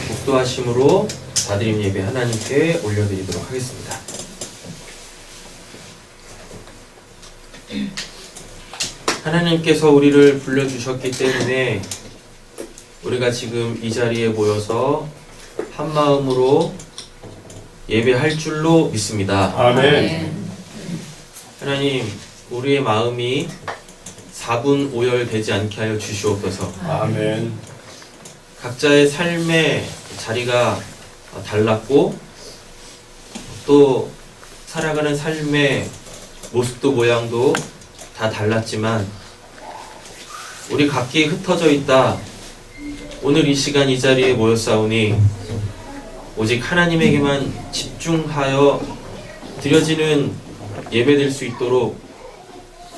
목도하심으로 다드림 예배 하나님께 올려드리도록 하겠습니다. 하나님께서 우리를 불러주셨기 때문에 우리가 지금 이 자리에 모여서 한 마음으로 예배할 줄로 믿습니다. 아멘. 하나님, 우리의 마음이 4분 5열 되지 않게 하여 주시옵소서. 아멘. 각자의 삶의 자리가 달랐고 또 살아가는 삶의 모습도 모양도 다 달랐지만 우리 각기 흩어져 있다. 오늘 이 시간 이 자리에 모였사오니 오직 하나님에게만 집중하여 드려지는 예배될 수 있도록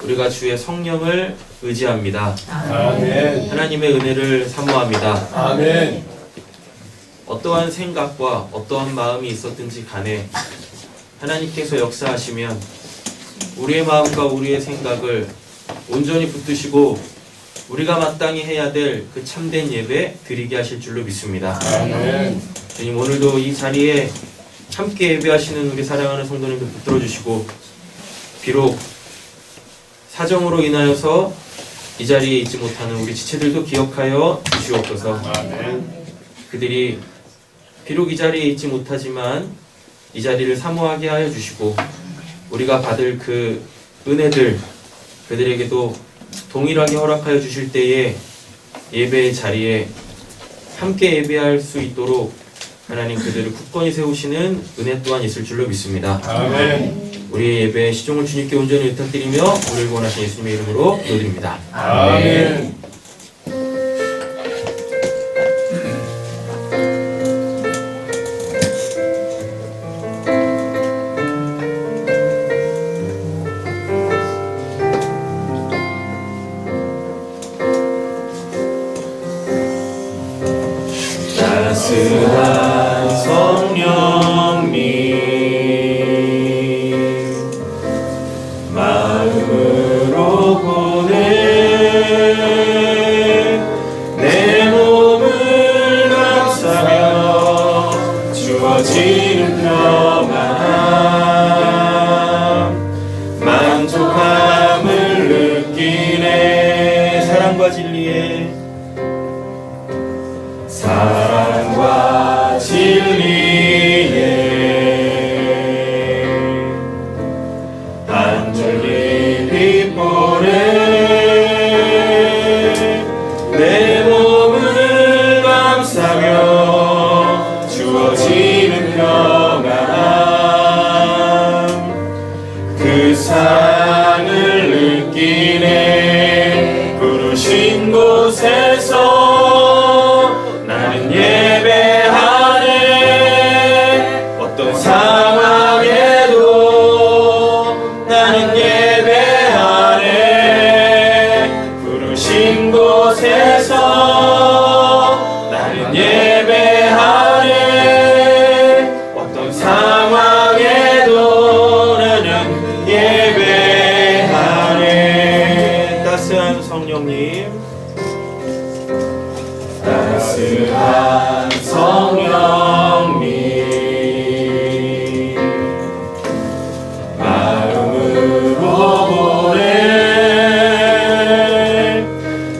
우리가 주의 성령을 의지합니다. 아멘. 하나님의 은혜를 사모합니다. 아멘. 어떠한 생각과 어떠한 마음이 있었든지 간에 하나님께서 역사하시면 우리의 마음과 우리의 생각을 온전히 붙드시고 우리가 마땅히 해야 될 그 참된 예배 드리게 하실 줄로 믿습니다. 아멘. 주님, 오늘도 이 자리에 함께 예배하시는 우리 사랑하는 성도님들 붙들어 주시고 비록 사정으로 인하여서 이 자리에 있지 못하는 우리 지체들도 기억하여 주시옵소서. 아멘. 그들이 비록 이 자리에 있지 못하지만 이 자리를 사모하게 하여 주시고 우리가 받을 그 은혜들 그들에게도 동일하게 허락하여 주실 때에 예배의 자리에 함께 예배할 수 있도록 하나님 그들을 굳건히 세우시는 은혜 또한 있을 줄로 믿습니다. 아멘. 우리의 예배 시종을 주님께 온전히 부탁드리며 우리를 구원하신 예수님의 이름으로 기도드립니다. 아멘. 따스한 성령님 마음으로 보내 내 몸을 감싸며 주어지는 평안함 만족함을 느끼네. 사랑과 진리에 사랑과 진리에 한 줄기 빛보내 내 몸을 감싸며 주어지는 평안함 그 사랑을 느끼네. 부르신 곳에서 나는 예배하네. 어떤 상황에도 나는 예배하네. 부르신 곳에서 나는 예배하네. 어떤 상황에도 나는 예배하네. 따스한 성령님, 따스한 성령님 마음으로 보내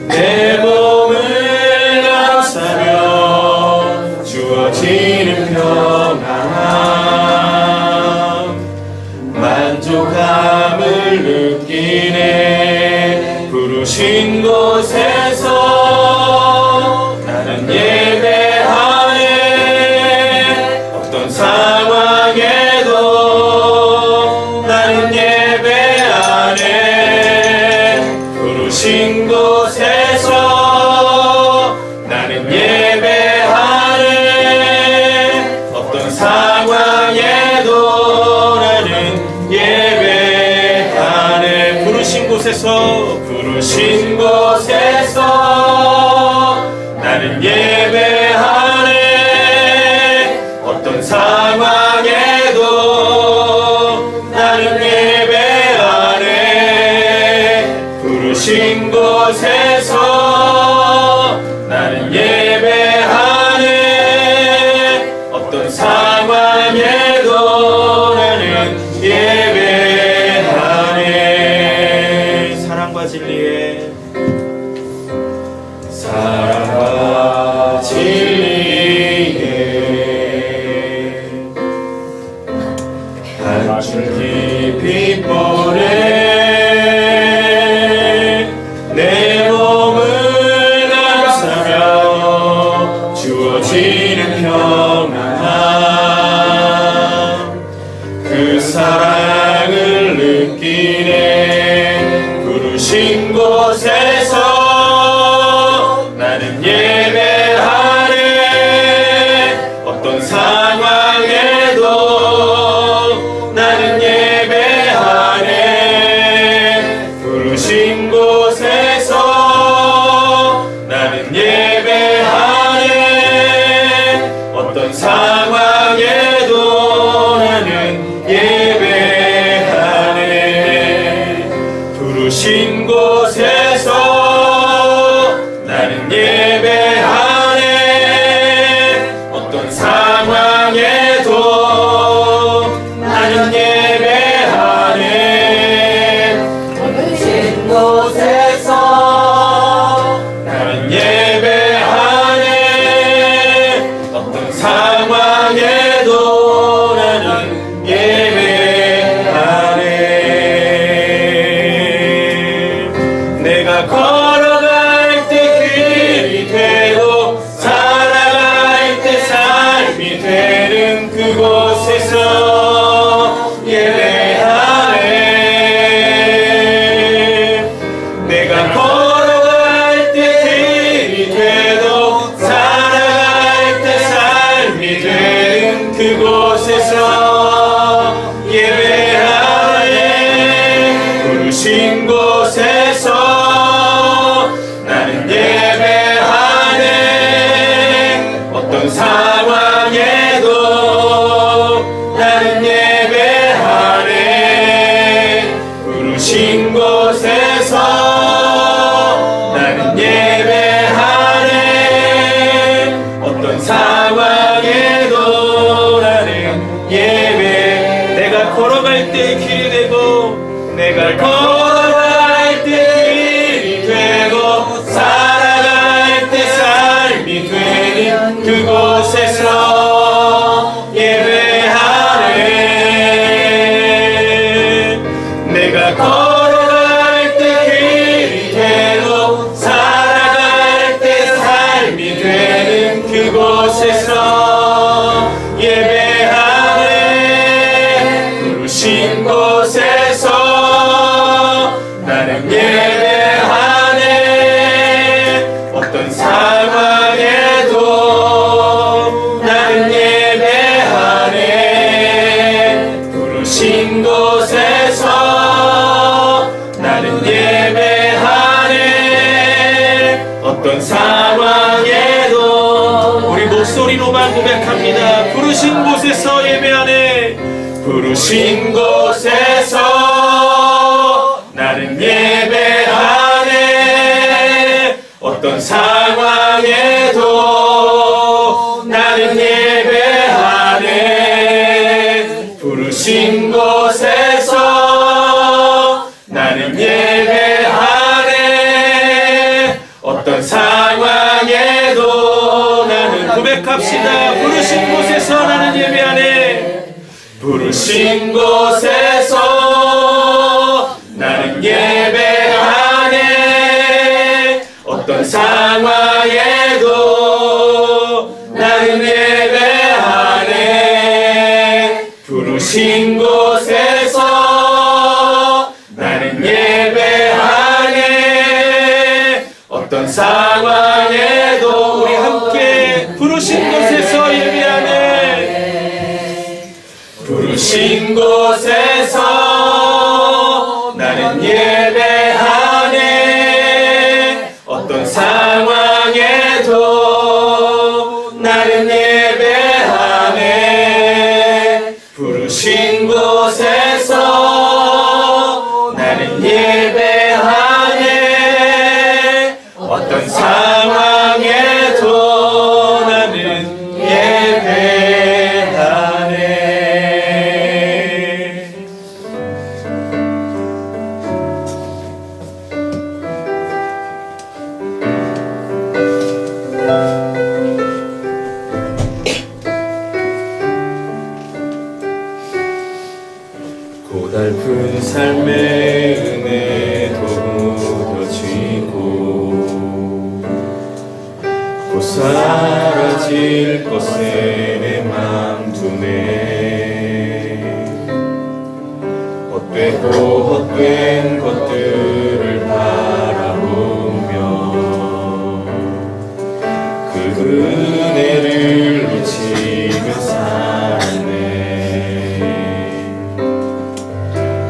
내 몸을 감싸며 주어지는 평안함 만족함을 느끼네. 부르신 곳에서 나는 예배하네. 어떤 상황에도 나는 예배하네. 부르신 곳에서 나는 예배하네. 어떤 상황에도 나는 예배하네. 부르신 곳에서 나는 예배하네. 어떤 상황에도 나는 예배하네. 부르신 곳에서 나는 예배하네. 주어지는 평안함 그 사랑을 느끼네. 부르신 곳에서 나는 예배하네. 어떤 상황에도 나는 예배하네. 부르신 곳에서 나는 예배하네. 어떤 상황에도 나는 예배하네. 부르신 곳에서 나는 예배하네. 어떤 상황에도 나는 예배하네. 부르신 곳에서 나는 예배하네. 어떤 상황에도 나는 예배하네. 내가 걸어갈 때 길이 되고 살아갈 때 삶이 되는 그곳에서 예배하네. 내가 걸어갈 때 길이 되고 살아갈 때 삶이 되는 그곳에서 예배하네. 부르신 곳에서 나는 예배하네. 어떤 상황에도 나는 예배하네. 부르신 곳에서 나는 예배하네. 어떤 상황에도 나는 예배. 내가 걸어갈 때 길이 되고 내가 걸어갈 때 길이 되고 살아갈 때 삶이 되는 그곳에서 예배하네. 내가 걸어갈 때 길이 되고 살아갈 때 삶이 되는 그곳에서 예배하네. 부르신 곳에서 나는 예배하네. 어떤 상황에도 나는 예배하네. 부르신 곳에서 나는 예배하네. 어떤 상황에도 우리 목소리로만 고백합니다. 부르신 곳에서 예배하네. 부르신 곳에서 나는 예배하네. 어떤 상황에도 나는 예배하네. 부르신 곳에서 나는 예배하네. 어떤 상황에도 나는 고백합시다. 부르신 곳에서 나는 예배하네. 부르신 곳에서 나는 예배하네. 어떤 상황에도 나는 예배하네. 부르신 곳에서 나는 예배하네. 어떤 상황에도 우리 함께 부르신 곳에서 예배하네. 부르신 곳에서 나는 예배하네. 어떤 상황에도 나는 예배하네. 부르신 곳에서 나는 예배하네. 어떤 상황에도 나는 예배하네. 고달픈 삶의 은혜도 무뎌지고 고사 사라질 것에 내 맘 두네. 헛되고 헛된 것들을 바라보며 그 은혜를 놓치며 살았네.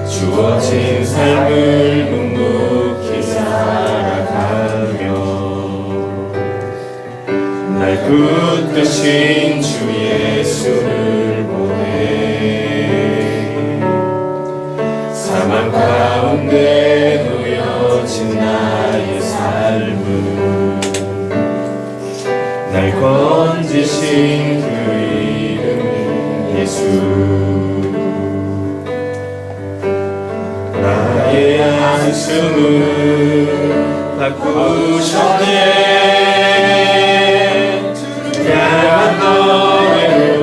주어진 삶을 묵묵히 살아가며 날 붙드신 주 예수를 보내. 사망 가운데 놓여진 나의 삶은 날 건지신 그 이름 예수. 나의 한숨을 바꾸셨네. 향한 노래로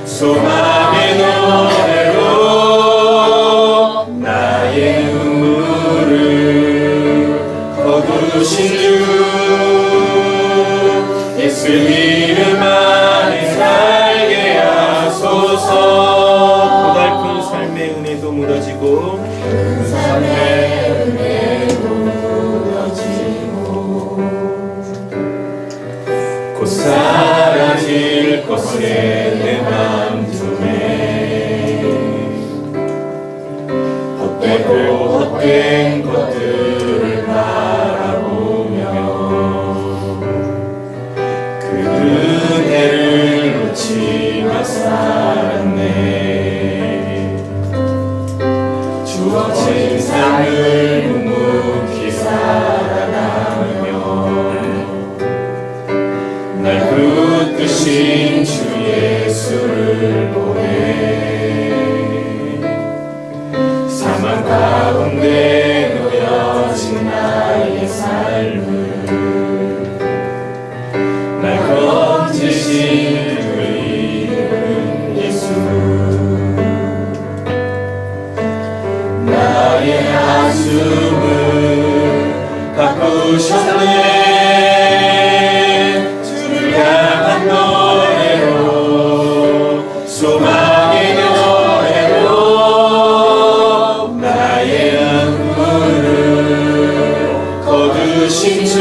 소망의 노래로 나의 눈물을 거두신 주 예수 이름 안에 살게 하소서. 고달픈 삶의 은혜도 무너지고 삶의 은혜도 무너지고 곧 사라질 것에 내 맘 두네. 헛되고 헛된 것들을 바라보며 그 은혜를 놓치며 살았네. 주어진 삶을 묵묵히 살아가며 날 붙드신 주 예수를 보내. 사망 가운데 놓여진 나의 삶을 날 건지신 그 이름 예수. 나의 한숨을 바꾸셨네. 주를 향한 노래로 소망의 노래로 나의 눈물을 거두신 주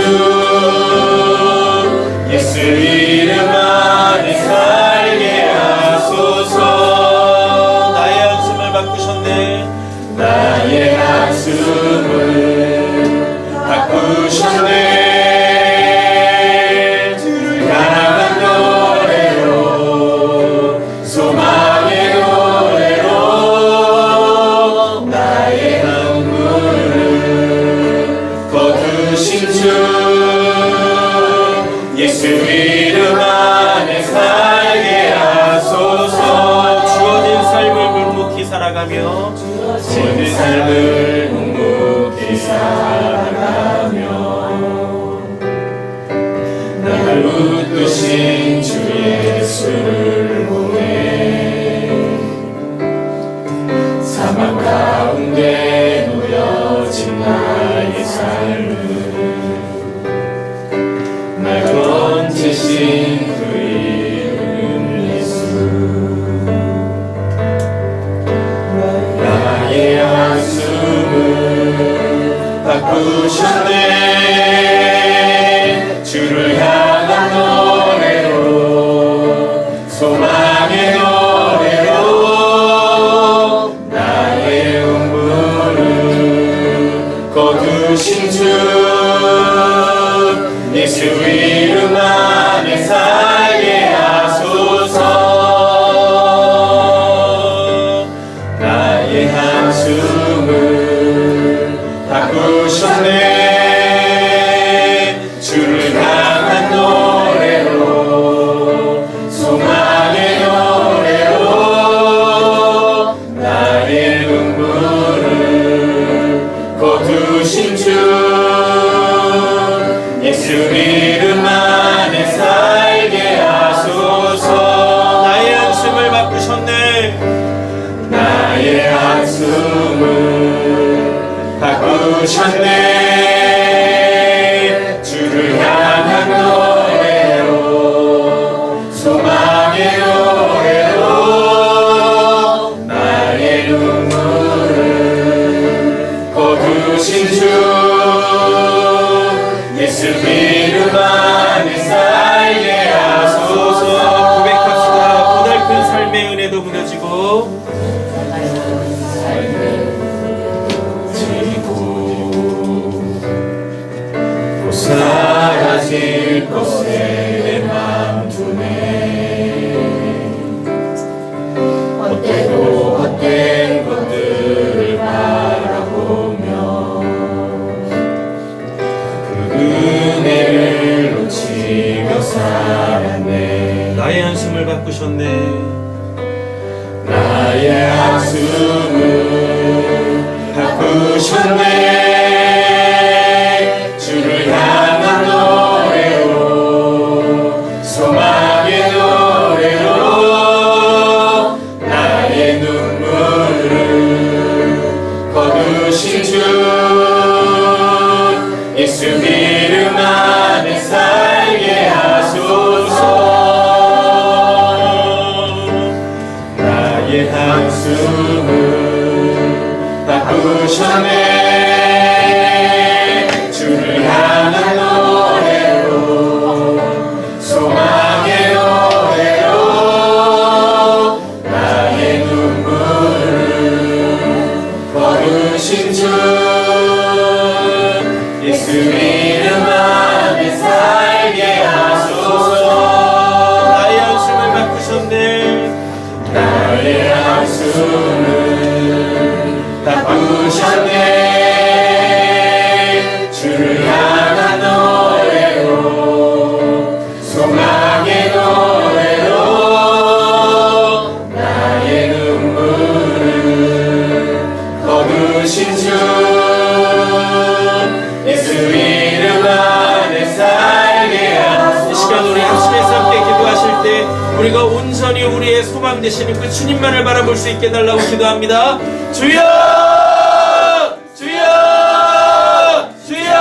예수 이름 안에 살게 하소서. 나의 한숨을 바꾸셨네. 나의 한숨을 바꾸셨네. 주를 향한 노래로 소망의 노래로 나의 눈물을 거두신 주 예수 이름 안에 살게 하소서. 주어진 삶을 묵묵히 살아가며 주어진 삶을 묵묵히 살아가며 나를 붙드신 주 예수를 보내. 사망 가운데 놓여진 나의 삶을 날 건지신 그 이름 예수. 나의 한숨을 바꾸셨네. 주를 향한 노래로 소망의 노래로 나의 눈물을 거두신 주 예수 이름 안에 살게 하소서. 나의 한숨을 바꾸셨네. 주를 향한 노래로 소망의 노래로 나의 눈물을 거두신 주 예수 이름 안에 살게 하소서. 나의 한숨을 바꾸셨네. 나의 한숨을 바꾸셨네. 주를 향한 노래로 살았네. 나의 한숨을 바꾸셨네. 나의 한숨을 바꾸셨네. 주를 향한 노래로, 소망의 노래로 나의 눈물을 거두신 주 예수 이름 안에 살게 하소서. 나의 한숨을 바꾸셨네. 주를 향한 노래로, 소망의 노래로 나의 눈물을 거두신 주 예수 이름 안에 살게 하소서. 나의 한숨을 바꾸셨네. 나의 한숨을 바꾸셨네. 주를 향한 노래로, 소망의 노래로 나의 눈물을 거두신 주 예수 이름 안에 살게 하소서. 이 시간 우리 합심해서 함께 기도하실 때 우리가 온전히 우리의 소망 되시는 그 주님만을 바라볼 수 있게 달라고 기도합니다. 주여! 주여! 주여!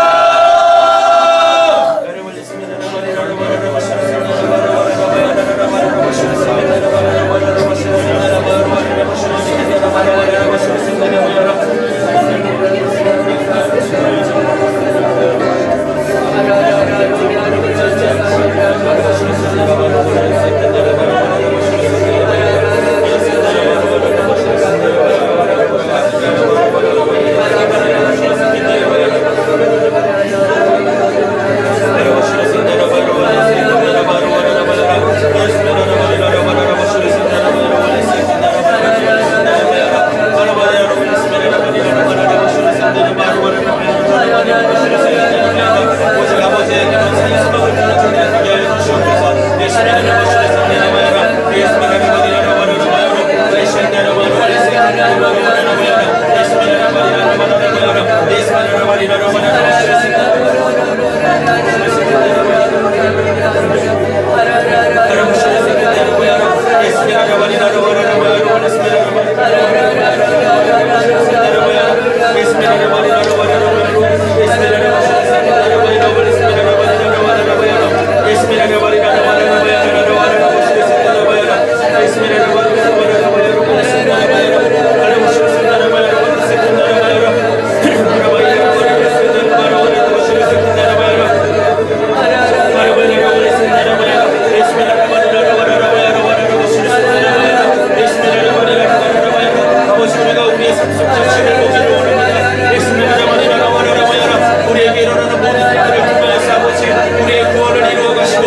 우리에게 일어나는 모든 일들을 통하여서 아버지 우리의 구원을 이루어 가시고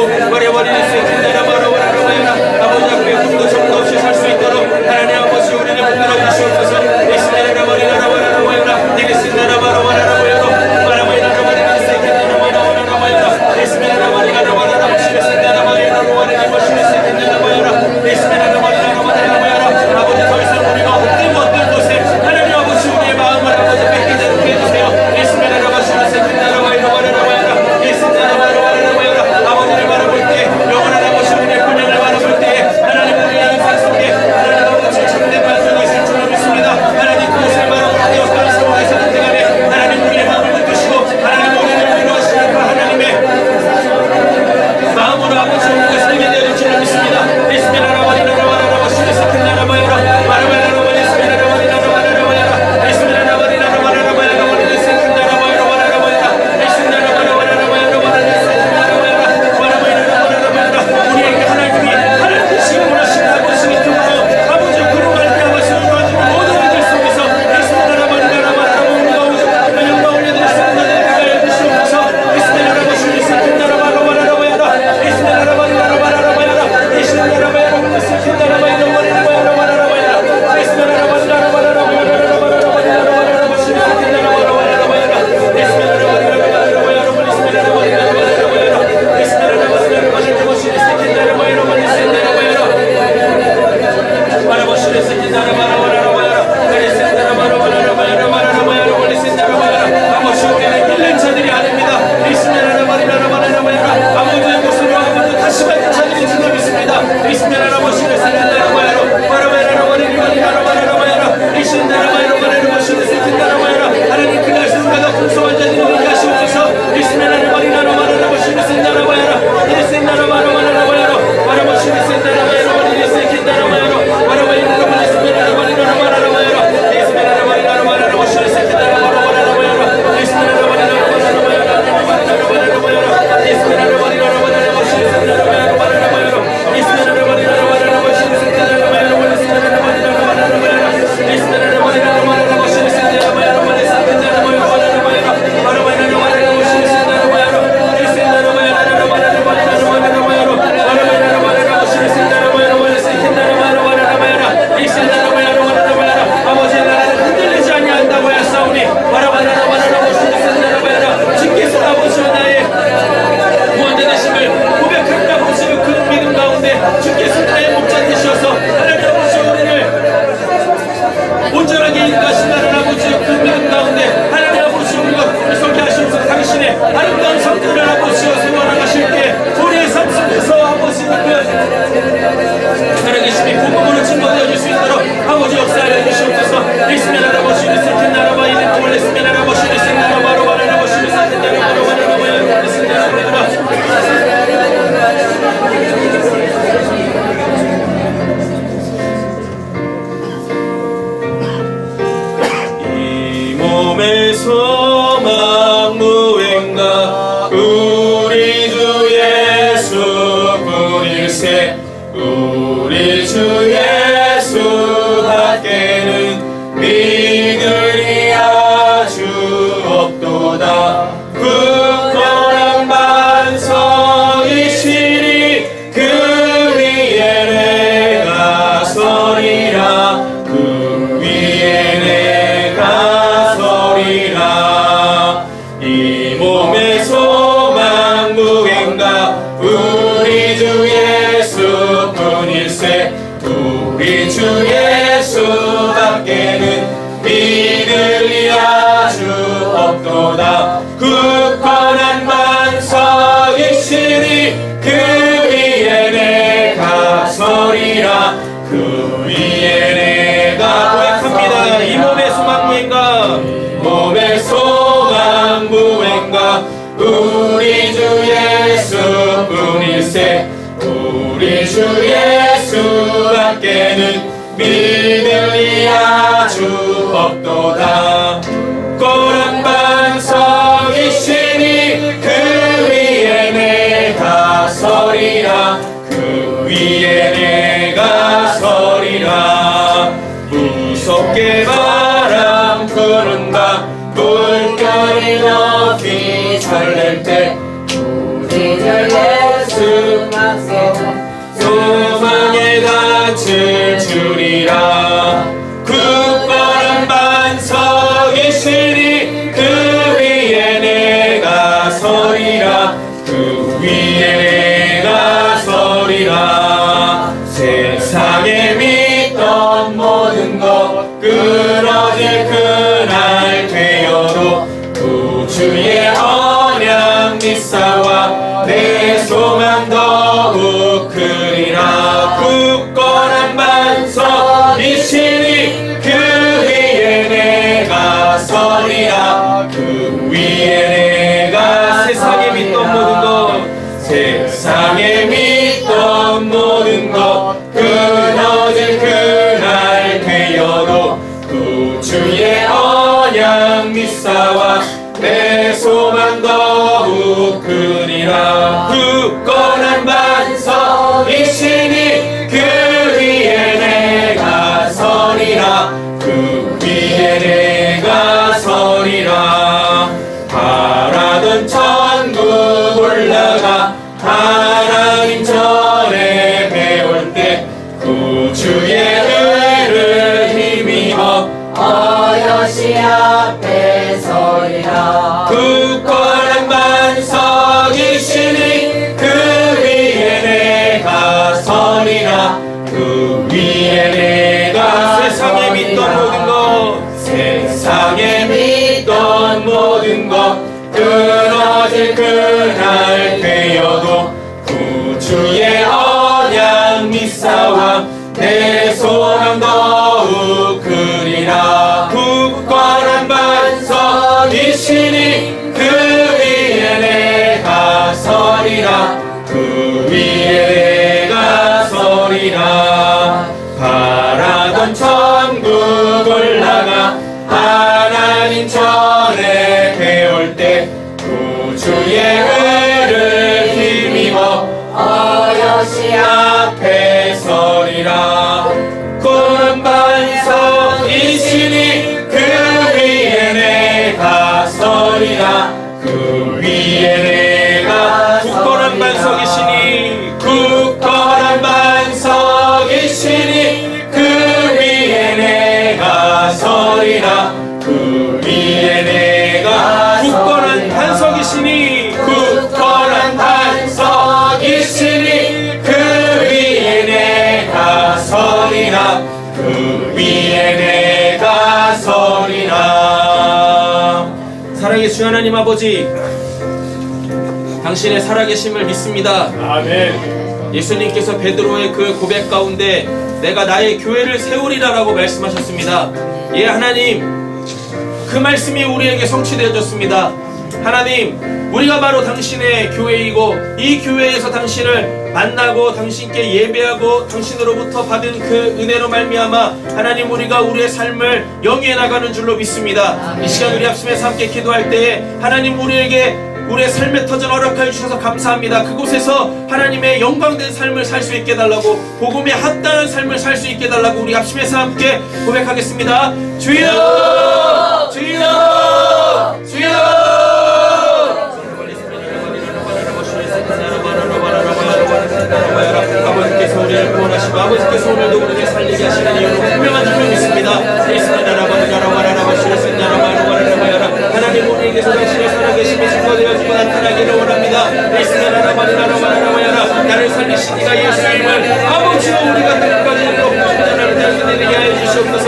우리 주 예수 밖에는 믿으리 아주 없도다. 굳건한 반석이시니 그 위에 내가 서리라. 그 위에 내가 서리라. 이 몸의 소망 무행가 우리 주 예수뿐일세. 우리 주 예수 밖에는 믿으리 아주 없도다. 굳건한 반석이시니 그 위에 내가 서리라. 그 위에 내가 고백합니다. 이 몸의 소망 무행가 몸의 소망 무행가 우리 주 예수뿐일세. 우리 주 예수 밖에는 믿으리 아주 없도다. 굳건한 반석이시니 그 위에 내가 서리라. 그 위에 내가 서리라. 무섭게 바람 부는다. 물결이 높이 설렐 때 우리 주 예수 소망에 닿을 줄이라. 굳건한 반석이시니 그 위에 내가 서리라. 그 위에 내가 서리라. 세상에 믿던 모든 것 끊어질 그날 되어도 구주의 언약 믿사와 내 소망 더욱 크리라. 굳건한 반석이시니 그 위에 내가 서리라. 그 위에 내가 세상에 믿던 모든 것 세상에 믿던 모든 것 끊어질 그날 되어도 구주의 언약 믿사와 내 소망 더욱 크리라. 굳건한 반석이시니 그 위에 내가 서리라. 그 위에 내가 서리라. 바라던 천국 올라가 하나님 전에 배울 때 구주의 의를 힘입어 어여시 앞에 서리라. 굳건한 반석이시니 그 위에 내가 서리라. 그 위에 내가 세상에 믿던 모든 것 세상에 믿던 모든 것 끊어질 그날 되어도 구주의 언약 믿사와 내 소망 더욱 크리라. 굳건한 반석이시니 그 위에 내가 서리라. 그 것이 앞에 서리라. 굳건한 반석이시니 그 위에 내가 서리라. 그 위에 내가 굳건한 반석이시니 굳건한 반석이시니 그 위에 내가 서리라. 그 위에 내가 굳건한 반석이시니 굳건한 반석이시니 그 위에 내가 서리라. 그 위에 내가 서리라. 사랑의 주 하나님 아버지, 당신의 살아계심을 믿습니다. 아멘. 예수님께서 베드로의 그 고백 가운데 내가 나의 교회를 세우리라 라고 말씀하셨습니다. 예, 하나님, 그 말씀이 우리에게 성취되어졌습니다. 하나님, 우리가 바로 당신의 교회이고 이 교회에서 당신을 만나고 당신께 예배하고 당신으로부터 받은 그 은혜로 말미암아 하나님, 우리가 우리의 삶을 영위해 나가는 줄로 믿습니다. 이 시간 우리 합심해서 함께 기도할 때에 하나님, 우리에게 우리의 삶의 터전 허락하여 주셔서 감사합니다. 그곳에서 하나님의 영광된 삶을 살 수 있게 해달라고, 복음에 합당한 삶을 살 수 있게 해달라고 우리 합심해서 함께 고백하겠습니다. 주여! 주여! 주여! 아버지께서 우리를 구원하시고 아버지께서 오늘도 우리를 살리게 하시는 이유로 분명한 줄로 믿습니다. 하나님, 우리에게서 당신의 살아계심이 증거되어지고 나타나기를 원합니다. 나를 살리신 이가 예수님을 아버지로 우리가 끝까지 전하는 되게 하여 주시옵소서.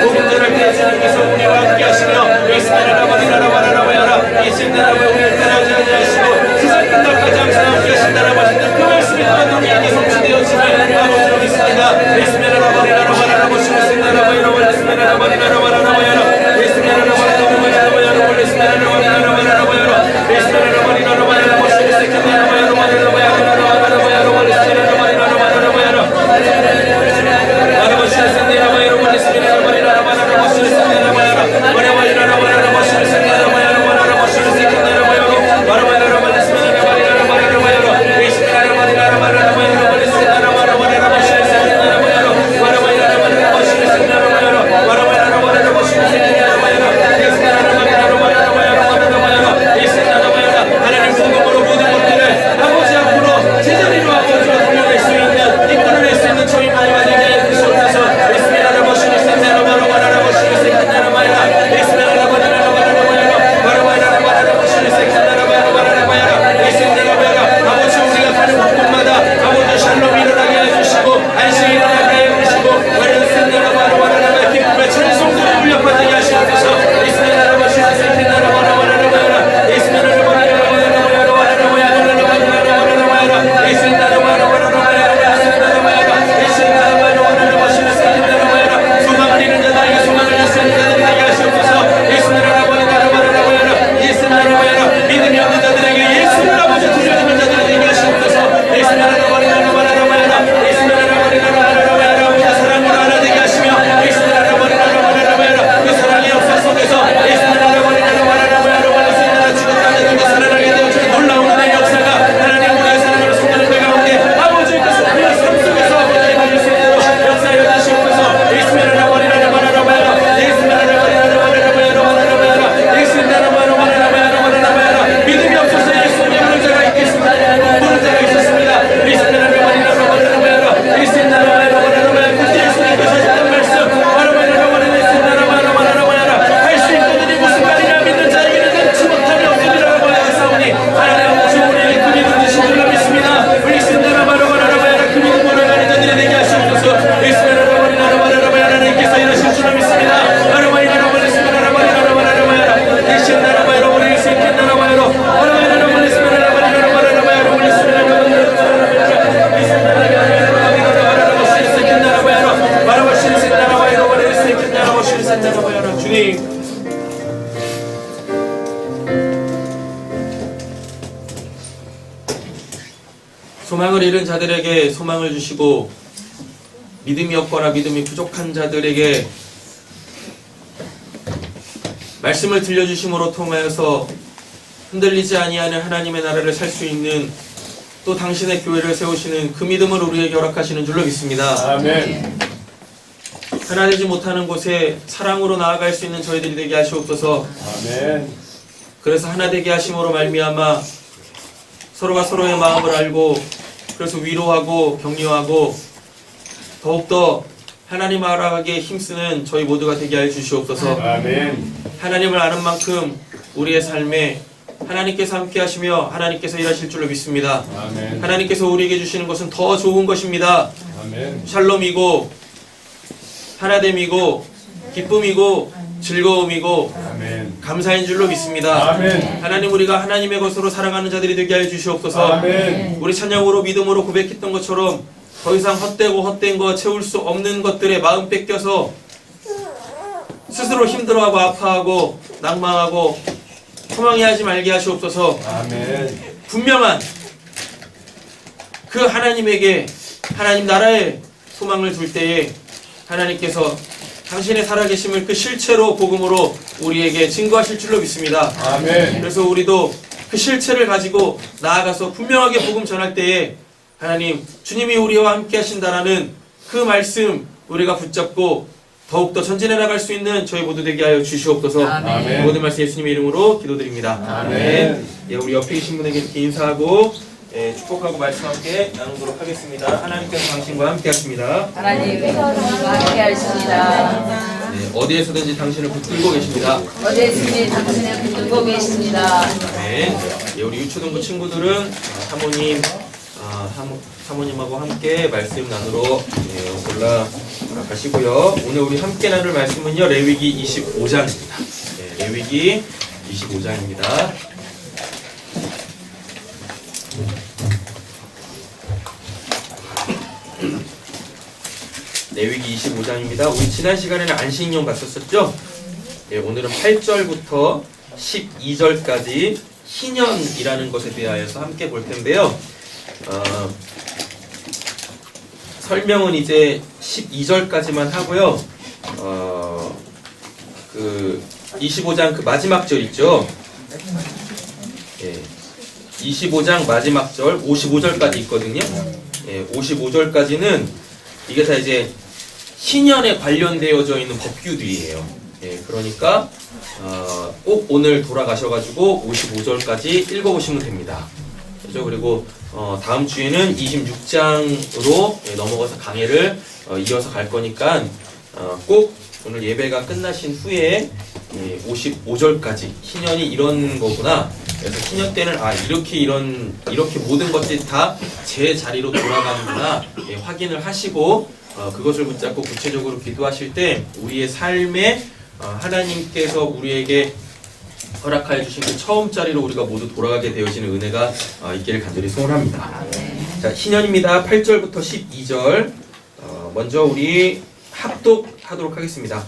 복음 전할 때 주님께서 우리와 함께 하시며 우리를 떠나지 아니하시고 세상 끝날까지 항상 함께 하신다라고 하시는 그 말씀이 또한 우리에게 성취되어지며 아버지로 믿습니다. 소망을 잃은 자들에게 소망을 주시고 믿음이 없거나 믿음이 부족한 자들에게 말씀을 들려주심으로 통하여서 흔들리지 아니하는 하나님의 나라를 살 수 있는 또 당신의 교회를 세우시는 그 믿음을 우리에게 허락하시는 줄로 믿습니다. 아멘. 하나 되지 못하는 곳에 사랑으로 나아갈 수 있는 저희들이 되게 하시옵소서. 아멘. 그래서 하나 되게 하심으로 말미암아 서로가 서로의 마음을 알고 그래서 위로하고 격려하고 더욱더 하나님 알아가기에 힘쓰는 저희 모두가 되게 하여 주시옵소서. 아멘. 하나님을 아는 만큼 우리의 삶에 하나님께서 함께 하시며 하나님께서 일하실 줄로 믿습니다. 아멘. 하나님께서 우리에게 주시는 것은 더 좋은 것입니다. 아멘. 샬롬이고 하나됨이고 기쁨이고 즐거움이고 아멘. 감사인 줄로 믿습니다. 아멘. 하나님, 우리가 하나님의 것으로 살아가는 자들이 되게 하여 주시옵소서. 아멘. 우리 찬양으로 믿음으로 고백했던 것처럼 더 이상 헛되고 헛된 거 채울 수 없는 것들에 마음 뺏겨서 스스로 힘들어하고 아파하고 낭망하고 허망해하지 말게 하시옵소서. 아멘. 분명한 그 하나님에게 하나님 나라의 소망을 둘 때에 하나님께서 당신의 살아계심을 그 실체로 복음으로 우리에게 증거하실 줄로 믿습니다. 아멘. 그래서 우리도 그 실체를 가지고 나아가서 분명하게 복음 전할 때에 하나님 주님이 우리와 함께 하신다라는 그 말씀 우리가 붙잡고 더욱더 전진해 나갈 수 있는 저희 모두 되게 하여 주시옵소서. 아멘. 모든 말씀 예수님의 이름으로 기도드립니다. 아멘. 예, 우리 옆에 계신 분에게 이렇게 인사하고 축복하고 말씀 함께 나누도록 하겠습니다. 하나님께서 당신과 함께 하십니다. 하나님 함께 하십니다. 네, 어디에서든지 당신을 붙들고 계십니다. 어디에든지 당신을 붙들고 계십니다. 네, 예, 우리 유초등부 친구들은 사모님하고 함께 말씀 나누러 올라가시고요. 오늘 우리 함께 나눌 말씀은요, 레위기 25장입니다. 네, 레위기 25장입니다. 레위기 25장입니다. 우리 지난 시간에는 안식년 갔었었죠? 네, 오늘은 8절부터 12절까지 희년이라는 것에 대하여서 함께 볼 텐데요. 설명은 이제 12절까지만 하고요. 그 25장 그 마지막 절 있죠? 예, 25장 마지막 절 55절까지 있거든요. 예, 55절까지는 이게 다 이제 희년에 관련되어져 있는 법규들이에요. 예, 그러니까 꼭 오늘 돌아가셔가지고 55절까지 읽어보시면 됩니다. 그렇죠? 그리고 다음 주에는 26장으로 넘어가서 강해를 이어서 갈 거니까 꼭 오늘 예배가 끝나신 후에 55절까지 희년이 이런 거구나. 그래서 희년 때는 이렇게 모든 것들이 다 제 자리로 돌아가는구나 확인을 하시고 그것을 붙잡고 구체적으로 기도하실 때 우리의 삶에 하나님께서 우리에게 허락하여 주신 그 처음 자리로 우리가 모두 돌아가게 되어지는 은혜가 있기를 간절히 소원합니다. 자, 희년입니다. 8절부터 12절 먼저 우리 합독하도록 하겠습니다.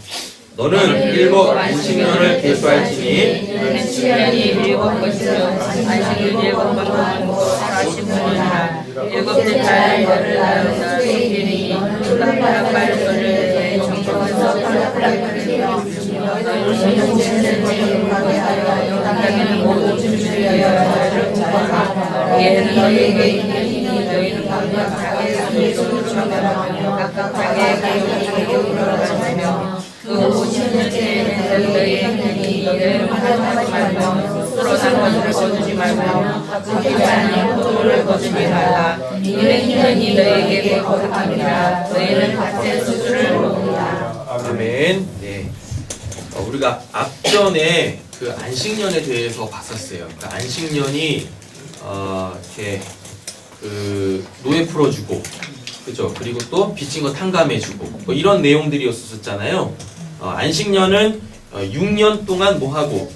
너는 일곱 안식년을 계수할지니 너는 7년이 일곱 것이요 안식일 일곱 번을 하고 40년이라 일곱째 달 열을 나누어 세일이니 플라플라팔 소를 내 정성에서 플라플라팔을 너희는 신령제는 제일하게 하여 당장에는 모든 준비하여 잘하라 이에는 너희에게 있으니 너희는 각각 자기의 손으로 정하며 각각 자기의 가족에게 물어가며 그 50년째에는 너희의 행위니 너희는 하지 말며 서로 나머지를 거두지 말며 거짓지 아니하고 포도를 거두지 말라 이는 희년이 너희에게 거룩함이라 너희는 밭의 수술을 먹으리라. 아멘. 네. 우리가 앞전에 그 안식년에 대해서 봤었어요. 그러니까 안식년이 이렇게 그 노예 풀어주고, 그죠? 그리고 또 빚진 거 탕감해주고 뭐 이런 내용들이었었잖아요. 안식년은 6년 동안 뭐 하고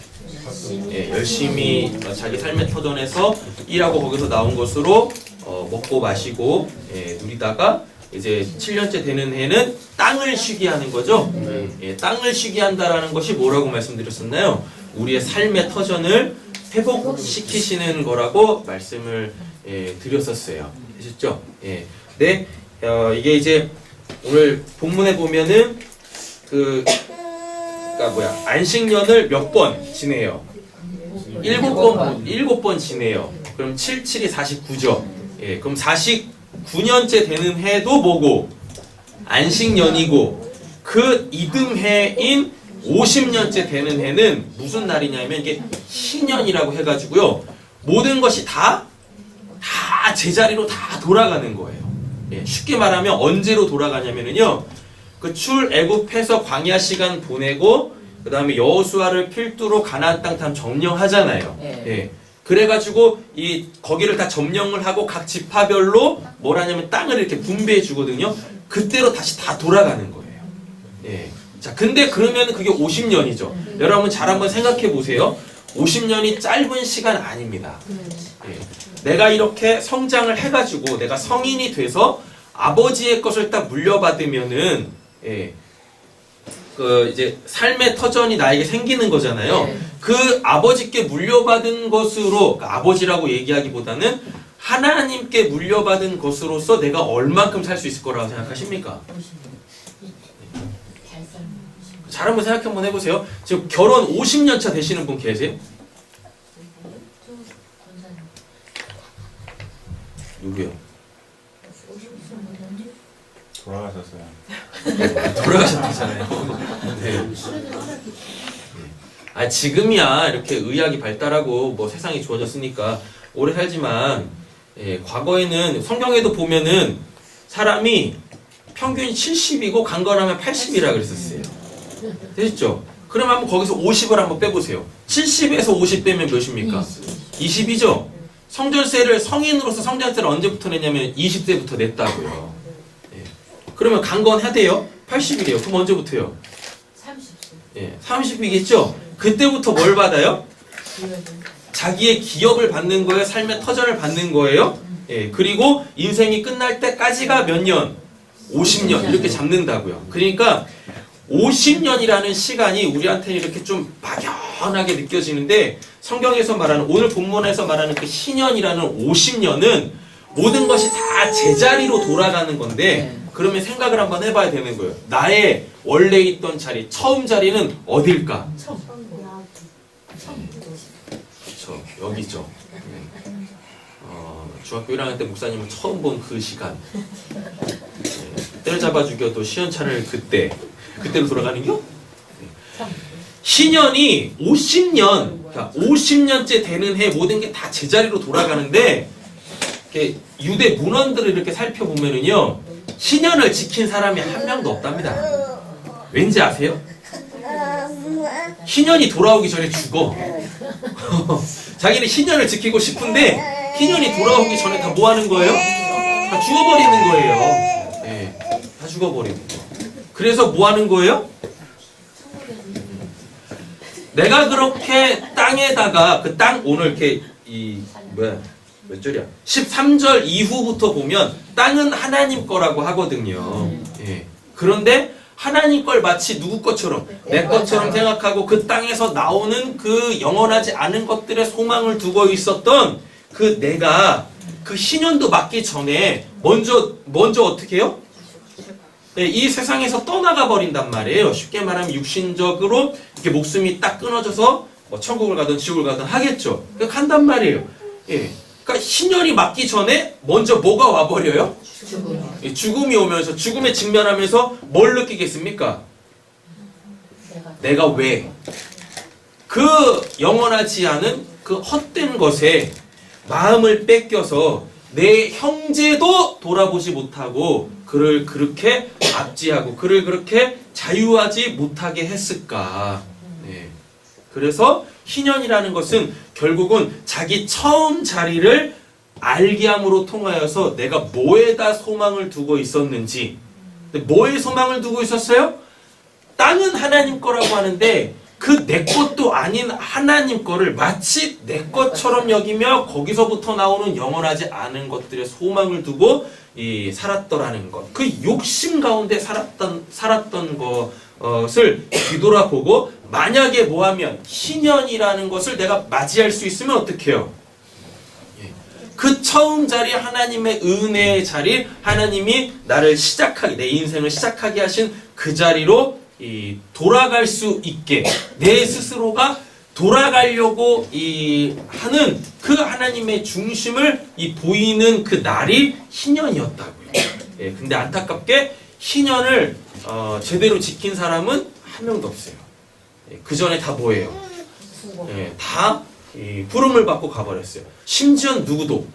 열심히 자기 삶의 터전에서 일하고 거기서 나온 것으로 먹고 마시고 누리다가 이제 7년째 되는 해는 땅을 쉬게 하는 거죠. 땅을 쉬게 한다라는 것이 뭐라고 말씀드렸었나요? 우리의 삶의 터전을 회복시키시는 거라고 말씀을 드렸었어요. 되셨죠? 네, 이게 이제 오늘 본문에 보면은 안식년을 몇 번 지내요? 7번 지내요. 그럼 7, 7이 49죠. 예, 그럼 49년째 되는 해도 뭐고? 안식년이고, 그 이듬해인 50년째 되는 해는 무슨 날이냐면 이게 신년이라고 해가지고요. 모든 것이 다 제자리로 다 돌아가는 거예요. 예, 쉽게 말하면 언제로 돌아가냐면요. 그 출애굽해서 광야 시간 보내고 그 다음에 여호수아를 필두로 가나안 땅 다 점령하잖아요. 예. 그래가지고 거기를 다 점령을 하고 각 지파별로 뭘 하냐면 땅을 이렇게 분배해 주거든요. 그때로 다시 다 돌아가는 거예요. 예. 자, 근데 그러면 그게 50년이죠. 여러분 잘 한번 생각해 보세요. 50년이 짧은 시간 아닙니다. 예. 내가 이렇게 성장을 해가지고 내가 성인이 돼서 아버지의 것을 딱 물려받으면은 예. 그 이제 삶의 터전이 나에게 생기는 거잖아요. 그 아버지께 물려받은 것으로, 그러니까 아버지라고 얘기하기보다는 하나님께 물려받은 것으로서 내가 얼만큼 살 수 있을 거라고 생각하십니까? 잘 한번 생각 한번 해보세요. 지금 결혼 50년 차 되시는 분 계세요? 누구요? 돌아가셨어요. 돌아가셨잖아요. 네. 아, 지금이야 이렇게 의학이 발달하고 뭐 세상이 좋아졌으니까 오래 살지만 예, 과거에는 성경에도 보면은 사람이 평균 70이고 강건하면 80이라 그랬었어요. 되셨죠? 그럼 한번 거기서 50을 한번 빼보세요. 70에서 50 빼면 몇입니까? 20이죠? 성전세를 성인으로서 성전세를 언제부터 냈냐면 20세부터 냈다고요. 예. 그러면 강건하대요? 80이래요. 그럼 언제부터요? 30세. 예, 30이겠죠? 그때부터 뭘 받아요? 자기의 기업을 받는 거예요? 삶의 터전을 받는 거예요? 예, 그리고 인생이 끝날 때까지가 몇 년? 50년 이렇게 잡는다고요. 그러니까 50년이라는 시간이 우리한테는 이렇게 좀 막연하게 느껴지는데 성경에서 말하는 오늘 본문에서 말하는 그 신년이라는 50년은 모든 것이 다 제자리로 돌아가는 건데 그러면 생각을 한번 해봐야 되는 거예요. 나의 원래 있던 자리, 처음 자리는 어딜까? 그렇죠. 여기죠. 중학교 1학년 때 목사님은 처음 본 그 시간. 때려잡아 죽여도 시원찮을 그때로 돌아가는겨? 신년이 50년, 그러니까 50년째 되는 해 모든 게 다 제자리로 돌아가는데 이렇게 유대 문헌들을 이렇게 살펴보면은요 신년을 지킨 사람이 한 명도 없답니다. 왠지 아세요? 신년이 돌아오기 전에 죽어. 자기는 신년을 지키고 싶은데 신년이 돌아오기 전에 다 뭐 하는 거예요? 다 죽어버리는 거예요. 네, 다 죽어버리는 거. 그래서 뭐 하는 거예요? 내가 그렇게 땅에다가 그 땅 오늘 이렇게 몇 절이야? 13절 이후부터 보면 땅은 하나님 거라고 하거든요. 예. 그런데 하나님 걸 마치 누구 것처럼 내 것처럼 생각하고 그 땅에서 나오는 그 영원하지 않은 것들의 소망을 두고 있었던 그 내가 그 신년도 맞기 전에 먼저 어떻게 해요? 네, 이 세상에서 떠나가 버린단 말이에요. 쉽게 말하면 육신적으로 이렇게 목숨이 딱 끊어져서 뭐 천국을 가든 지옥을 가든 하겠죠. 그러니까 간단 말이에요. 예. 그러니까 신년이 맞기 전에 먼저 뭐가 와버려요? 죽음이 오면서 죽음에 직면하면서 뭘 느끼겠습니까? 내가 왜? 그 영원하지 않은 그 헛된 것에 마음을 뺏겨서 내 형제도 돌아보지 못하고 그를 그렇게 압제하고 그를 그렇게 자유하지 못하게 했을까? 네. 그래서 희년이라는 것은 결국은 자기 처음 자리를 알게 함으로 통하여서 내가 뭐에다 소망을 두고 있었는지. 뭐에 소망을 두고 있었어요? 땅은 하나님 거라고 하는데 그 내 것도 아닌 하나님 거를 마치 내 것처럼 여기며 거기서부터 나오는 영원하지 않은 것들의 소망을 두고 살았더라는 것. 그 욕심 가운데 살았던 것을 뒤돌아보고 만약에 뭐하면 희년이라는 것을 내가 맞이할 수 있으면 어떻게 해요? 그 처음 자리 하나님의 은혜의 자리 하나님이 나를 시작하게 내 인생을 시작하게 하신 그 자리로 돌아갈 수 있게 내 스스로가 돌아가려고 이 하는 그 하나님의 중심을 이 보이는 그 날이 희년이었다고요. 예, 근데 안타깝게 희년을 제대로 지킨 사람은 한 명도 없어요. 예, 그 전에 다 뭐예요? 예, 다 이 부름을 받고 가버렸어요. 심지어 누구도.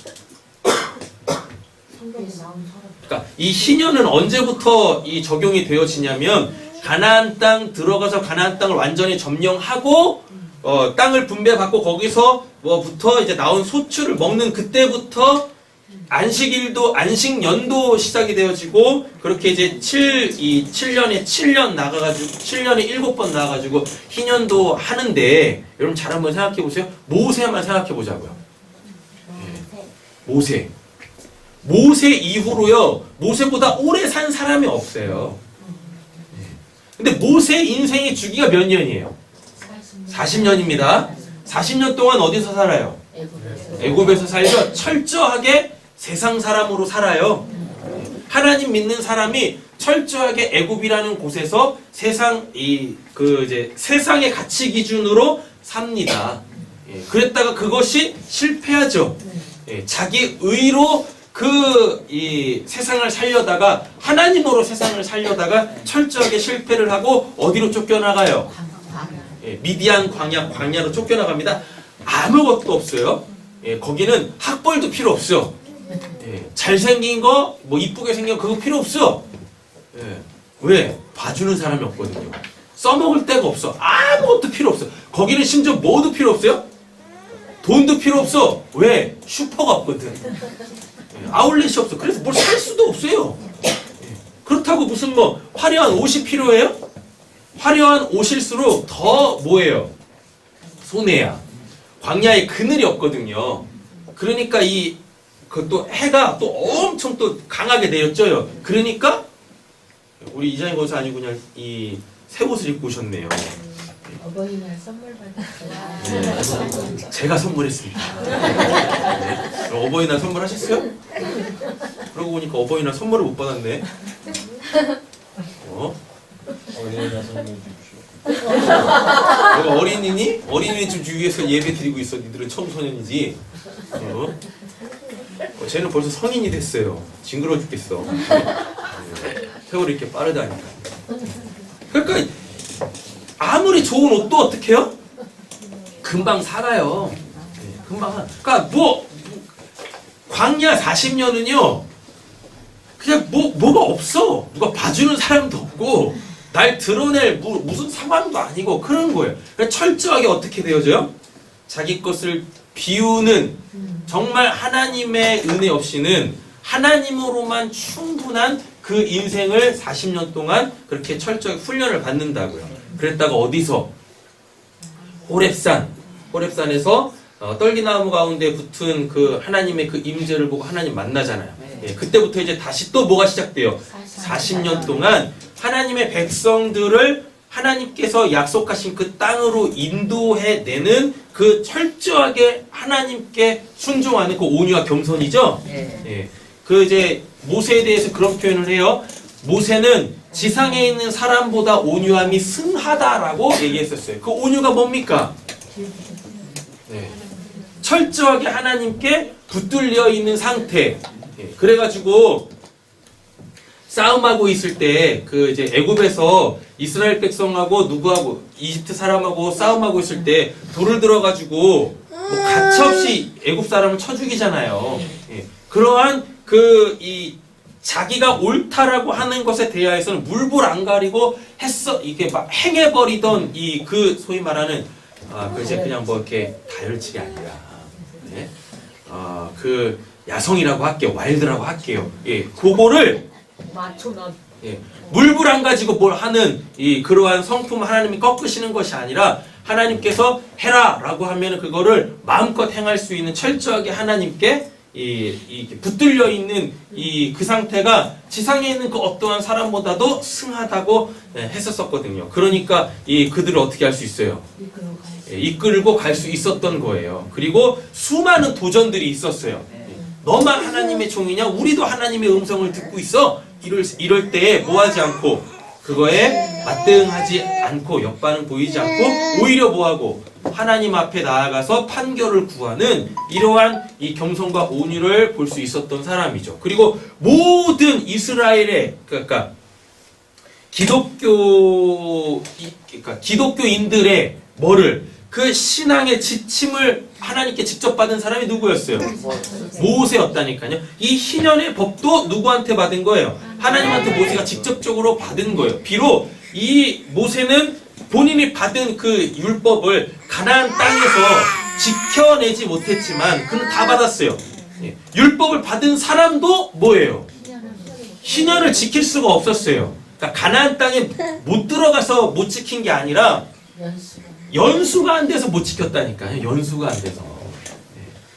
그러니까 이 희년은 언제부터 이 적용이 되어지냐면 가나안 땅 들어가서 가나안 땅을 완전히 점령하고 땅을 분배받고 거기서 뭐부터 이제 나온 소출을 먹는 그때부터 안식일도 안식년도 시작이 되어지고 그렇게 이제 7년에 7년 나가가지고 7년에 7번 나가가지고 희년도 하는데 여러분 잘 한번 생각해 보세요. 모세만 생각해 보자고요. 모세 이후로요. 모세보다 오래 산 사람이 없어요. 근데 모세 인생의 주기가 몇 년이에요? 40년입니다. 40년 동안 어디서 살아요? 애굽에서 살죠. 철저하게 세상 사람으로 살아요. 하나님 믿는 사람이 철저하게 애굽이라는 곳에서 세상의 가치 기준으로 삽니다. 그랬다가 그것이 실패하죠. 자기 의로 이 세상을 살려다가 하나님으로 세상을 살려다가 철저하게 실패를 하고 어디로 쫓겨나가요? 미디안 광야로 쫓겨나갑니다. 아무것도 없어요. 거기는 학벌도 필요 없어. 잘생긴 거, 뭐 이쁘게 생긴 거 그거 필요 없어. 왜? 봐주는 사람이 없거든요. 써먹을 데가 없어. 아무것도 필요 없어. 거기는 심지어 뭐도 필요 없어요? 돈도 필요 없어. 왜? 슈퍼가 없거든. 아울렛이 없어. 그래서 뭘 살 수도 없어요. 그렇다고 무슨 뭐 화려한 옷이 필요해요? 화려한 옷일수록 더 뭐예요? 손해야. 광야에 그늘이 없거든요. 그러니까 그것도 해가 또 엄청 또 강하게 내렸죠. 그러니까 우리 이장희 권사 아니고 그냥 이 새 옷을 입고 오셨네요. 어버이날 선물 받았어요. 제가 선물했습니다. 어버이날 선물하셨어요? 그러고 보니까 어버이날 선물을 못 받았네. 어린이날 선물 주십시오. 너가 어린이니? 어린이 좀 주위에서 예배 드리고 있어. 니들은 청소년이지. 쟤는 벌써 성인이 됐어요. 징그러워 죽겠어. 세월이 이렇게 빠르다니까. 그러니까 아무리 좋은 옷도 어떻게 해요? 금방 살아요. 금방. 그러니까 광야 40년은요. 그냥 뭐가 없어. 누가 봐주는 사람도 없고 날 드러낼 무슨 상황도 아니고 그런 거예요. 그러니까 철저하게 어떻게 되어져요? 자기 것을 비우는 정말 하나님의 은혜 없이는 하나님으로만 충분한 그 인생을 40년 동안 그렇게 철저하게 훈련을 받는다고요. 그랬다가 어디서? 호렙산에서 떨기나무 가운데 붙은 그 하나님의 그 임재를 보고 하나님 만나잖아요. 그때부터 이제 다시 또 뭐가 시작돼요? 40년 동안 하나님의 백성들을 하나님께서 약속하신 그 땅으로 인도해내는 그 철저하게 하나님께 순종하는 그 온유와 겸손이죠. 그 이제 모세에 대해서 그런 표현을 해요. 모세는 지상에 있는 사람보다 온유함이 승하다라고 얘기했었어요. 그 온유가 뭡니까? 철저하게 하나님께 붙들려 있는 상태. 그래가지고 싸움하고 있을 때 그 이제 애굽에서 이스라엘 백성하고 누구하고 이집트 사람하고 싸움하고 있을 때 돌을 들어가지고 뭐 가차없이 애굽 사람을 쳐 죽이잖아요. 그러한 이 자기가 옳다라고 하는 것에 대하여서는 물불 안 가리고 이게 막 행해버리던 그 소위 말하는 그 이제 그냥 뭐 이렇게 다혈질이 아니라 그 야성이라고 할게요. 와일드라고 할게요. 그거를 물불 안 가지고 뭘 하는 그러한 성품 하나님이 꺾으시는 것이 아니라 하나님께서 해라라고 하면 그거를 마음껏 행할 수 있는 철저하게 하나님께 붙들려 있는 그 상태가 지상에 있는 그 어떠한 사람보다도 승하다고 했었거든요. 그러니까 그들을 어떻게 할 수 있어요? 이끌고 갈 수 있었던 거예요. 그리고 수많은 도전들이 있었어요. 너만 하나님의 종이냐? 우리도 하나님의 음성을 듣고 있어. 이럴 때 뭐하지 않고 그거에 맞대응하지 않고 옆반응 보이지 않고 오히려 뭐하고 하나님 앞에 나아가서 판결을 구하는 이러한 이 겸손과 온유를 볼 수 있었던 사람이죠. 그리고 모든 이스라엘의 그러니까 기독교인들의 그 신앙의 지침을 하나님께 직접 받은 사람이 누구였어요? 모세였다니까요. 이 희년의 법도 누구한테 받은 거예요? 하나님한테 모세가 직접적으로 받은 거예요. 비록 이 모세는 본인이 받은 그 율법을 가나안 땅에서 지켜내지 못했지만 그는 다 받았어요. 율법을 받은 사람도 뭐예요? 희년을 지킬 수가 없었어요. 그러니까 가나안 땅에 못 들어가서 못 지킨 게 아니라 연수가 안 돼서 못 지켰다니까요. 연수가 안 돼서.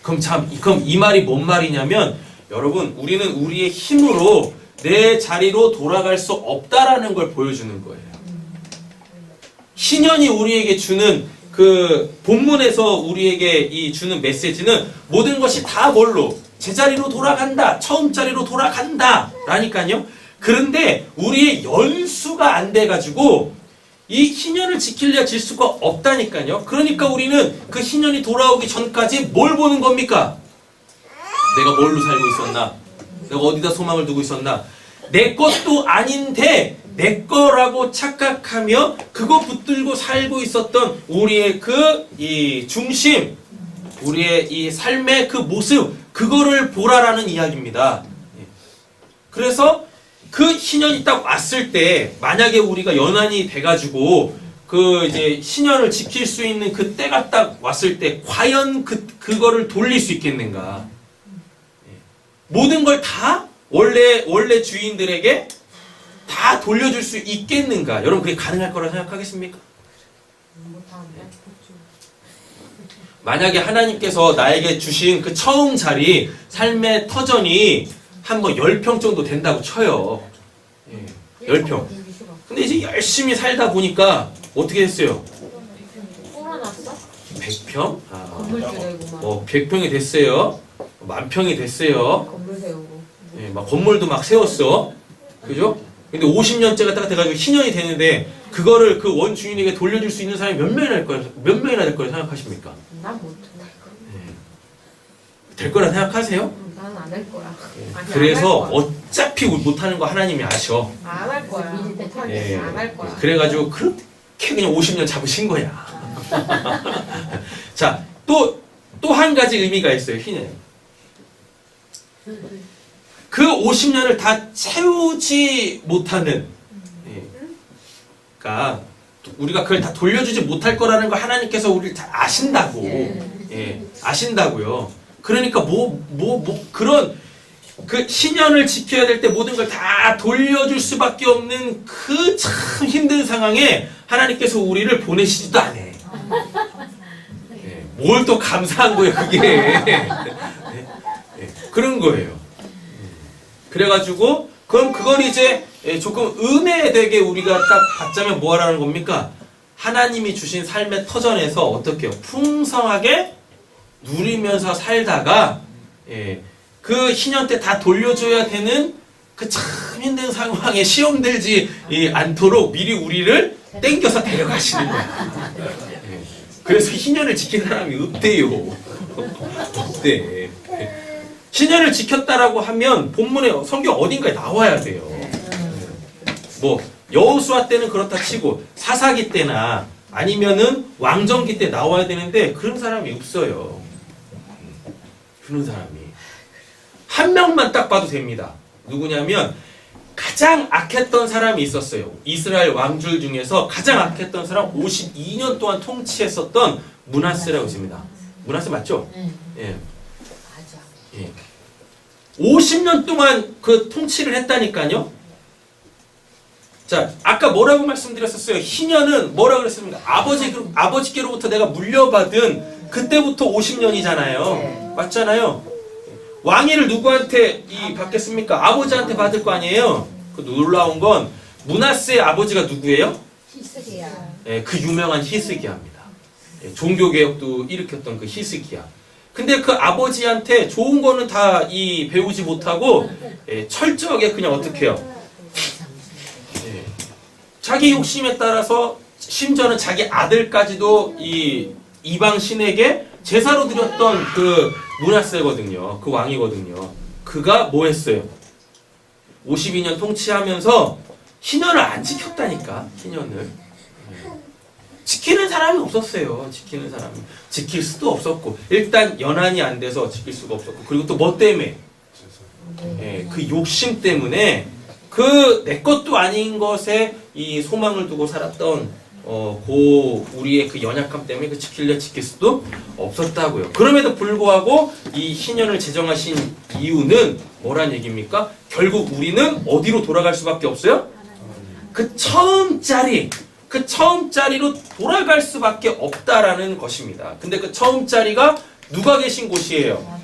그럼 이 말이 뭔 말이냐면 여러분 우리는 우리의 힘으로 내 자리로 돌아갈 수 없다라는 걸 보여주는 거예요. 희년이 우리에게 주는 그 본문에서 우리에게 이 주는 메시지는 모든 것이 다 뭘로? 제자리로 돌아간다. 처음 자리로 돌아간다. 라니까요. 그런데 우리의 연수가 안 돼가지고 이 희년을 지키려 질 수가 없다니까요. 그러니까 우리는 그 희년이 돌아오기 전까지 뭘 보는 겁니까? 내가 뭘로 살고 있었나? 내가 어디다 소망을 두고 있었나? 내 것도 아닌데 내 거라고 착각하며 그거 붙들고 살고 있었던 우리의 이 중심, 우리의 이 삶의 그 모습, 그거를 보라라는 이야기입니다. 그래서 그 희년이 딱 왔을 때 만약에 우리가 연한이 돼가지고 그 이제 희년을 지킬 수 있는 그 때가 딱 왔을 때 과연 그거를 돌릴 수 있겠는가? 모든 걸 다 원래 주인들에게 다 돌려줄 수 있겠는가? 여러분 그게 가능할 거라 생각하겠습니까? 만약에 하나님께서 나에게 주신 그 처음 자리, 삶의 터전이 한 뭐 10평 정도 된다고 쳐요. 10평. 근데 이제 열심히 살다 보니까 어떻게 됐어요? 100평? 건물주 되고 100평이 됐어요. 10,000평이 됐어요. 건물 세우고 막 건물도 막 세웠어. 그죠? 근데 50년째가 딱 돼가지고 희년이 되는데 그거를 그 원 주인에게 돌려줄 수 있는 사람이 몇 명이나 될 거라 생각하십니까? 난 못할 거야. 될 거라 생각하세요? 나는 안 할 거야. 아니, 그래서 안 할 거야. 어차피 못하는 거 하나님이 아셔. 안 할 거야. 못하겠어. 안 할 거야. 그래가지고 그렇게 그냥 50년 잡으신 거야. 자, 또 한 가지 의미가 있어요. 희년. 그 50년을 다 채우지 못하는, 그러니까 우리가 그걸 다 돌려주지 못할 거라는 거 하나님께서 우리를 다 아신다고, 아신다고요. 그러니까 그런 그 희년을 지켜야 될 때 모든 걸 다 돌려줄 수밖에 없는 그 참 힘든 상황에 하나님께서 우리를 보내시지도 않아. 뭘 또 감사한 거예요, 그게. 그런 거예요. 그래가지고 그럼 그걸 이제 조금 은혜되게 우리가 딱 받자면 뭐 하라는 겁니까? 하나님이 주신 삶의 터전에서 어떻게 해요? 풍성하게 누리면서 살다가 그 희년 때 다 돌려줘야 되는 그 참 힘든 상황에 시험 들지 않도록 미리 우리를 땡겨서 데려가시는 거야. 그래서 희년을 지킨 사람이 없대요. 없대. 희년을 지켰다라고 하면 본문에 성경 어딘가에 나와야 돼요. 뭐 여호수아 때는 그렇다 치고 사사기 때나 아니면은 왕정기 때 나와야 되는데 그런 사람이 없어요. 그런 사람이 한 명만 딱 봐도 됩니다. 누구냐면 가장 악했던 사람이 있었어요. 이스라엘 왕들 중에서 가장 악했던 사람 52년 동안 통치했었던 므낫세라고 있습니다. 므낫세 맞죠? 예. 맞아. 예. 50년 동안 그 통치를 했다니까요. 자, 아까 뭐라고 말씀드렸었어요? 희년은 뭐라고 그랬습니까? 아버지께로부터 내가 물려받은 그때부터 50년이잖아요. 맞잖아요. 왕위를 누구한테 받겠습니까? 아버지한테 받을 거 아니에요. 그 놀라운 건 므낫세의 아버지가 누구예요? 히스기야. 예, 그 유명한 히스기야입니다. 예, 종교개혁도 일으켰던 그 히스기야. 근데 그 아버지한테 좋은 거는 다 배우지 못하고 철저하게 그냥 어떻게 해요? 자기 욕심에 따라서 심지어는 자기 아들까지도 이방 신에게 제사로 드렸던 그 므낫세거든요. 그 왕이거든요. 그가 뭐 했어요? 52년 통치하면서 희년을 안 지켰다니까. 희년을 지키는 사람이 없었어요. 지키는 사람이 지킬 수도 없었고, 일단 연한이 안 돼서 지킬 수가 없었고, 그리고 또 뭐 때문에? 그 욕심 때문에 그 내 것도 아닌 것에 이 소망을 두고 살았던 우리의 그 연약함 때문에 그 지킬 수도 없었다고요. 그럼에도 불구하고 이 희년을 제정하신 이유는 뭐란 얘기입니까? 결국 우리는 어디로 돌아갈 수밖에 없어요? 그 처음자리로 돌아갈 수밖에 없다라는 것입니다. 근데 그 처음자리가 누가 계신 곳이에요?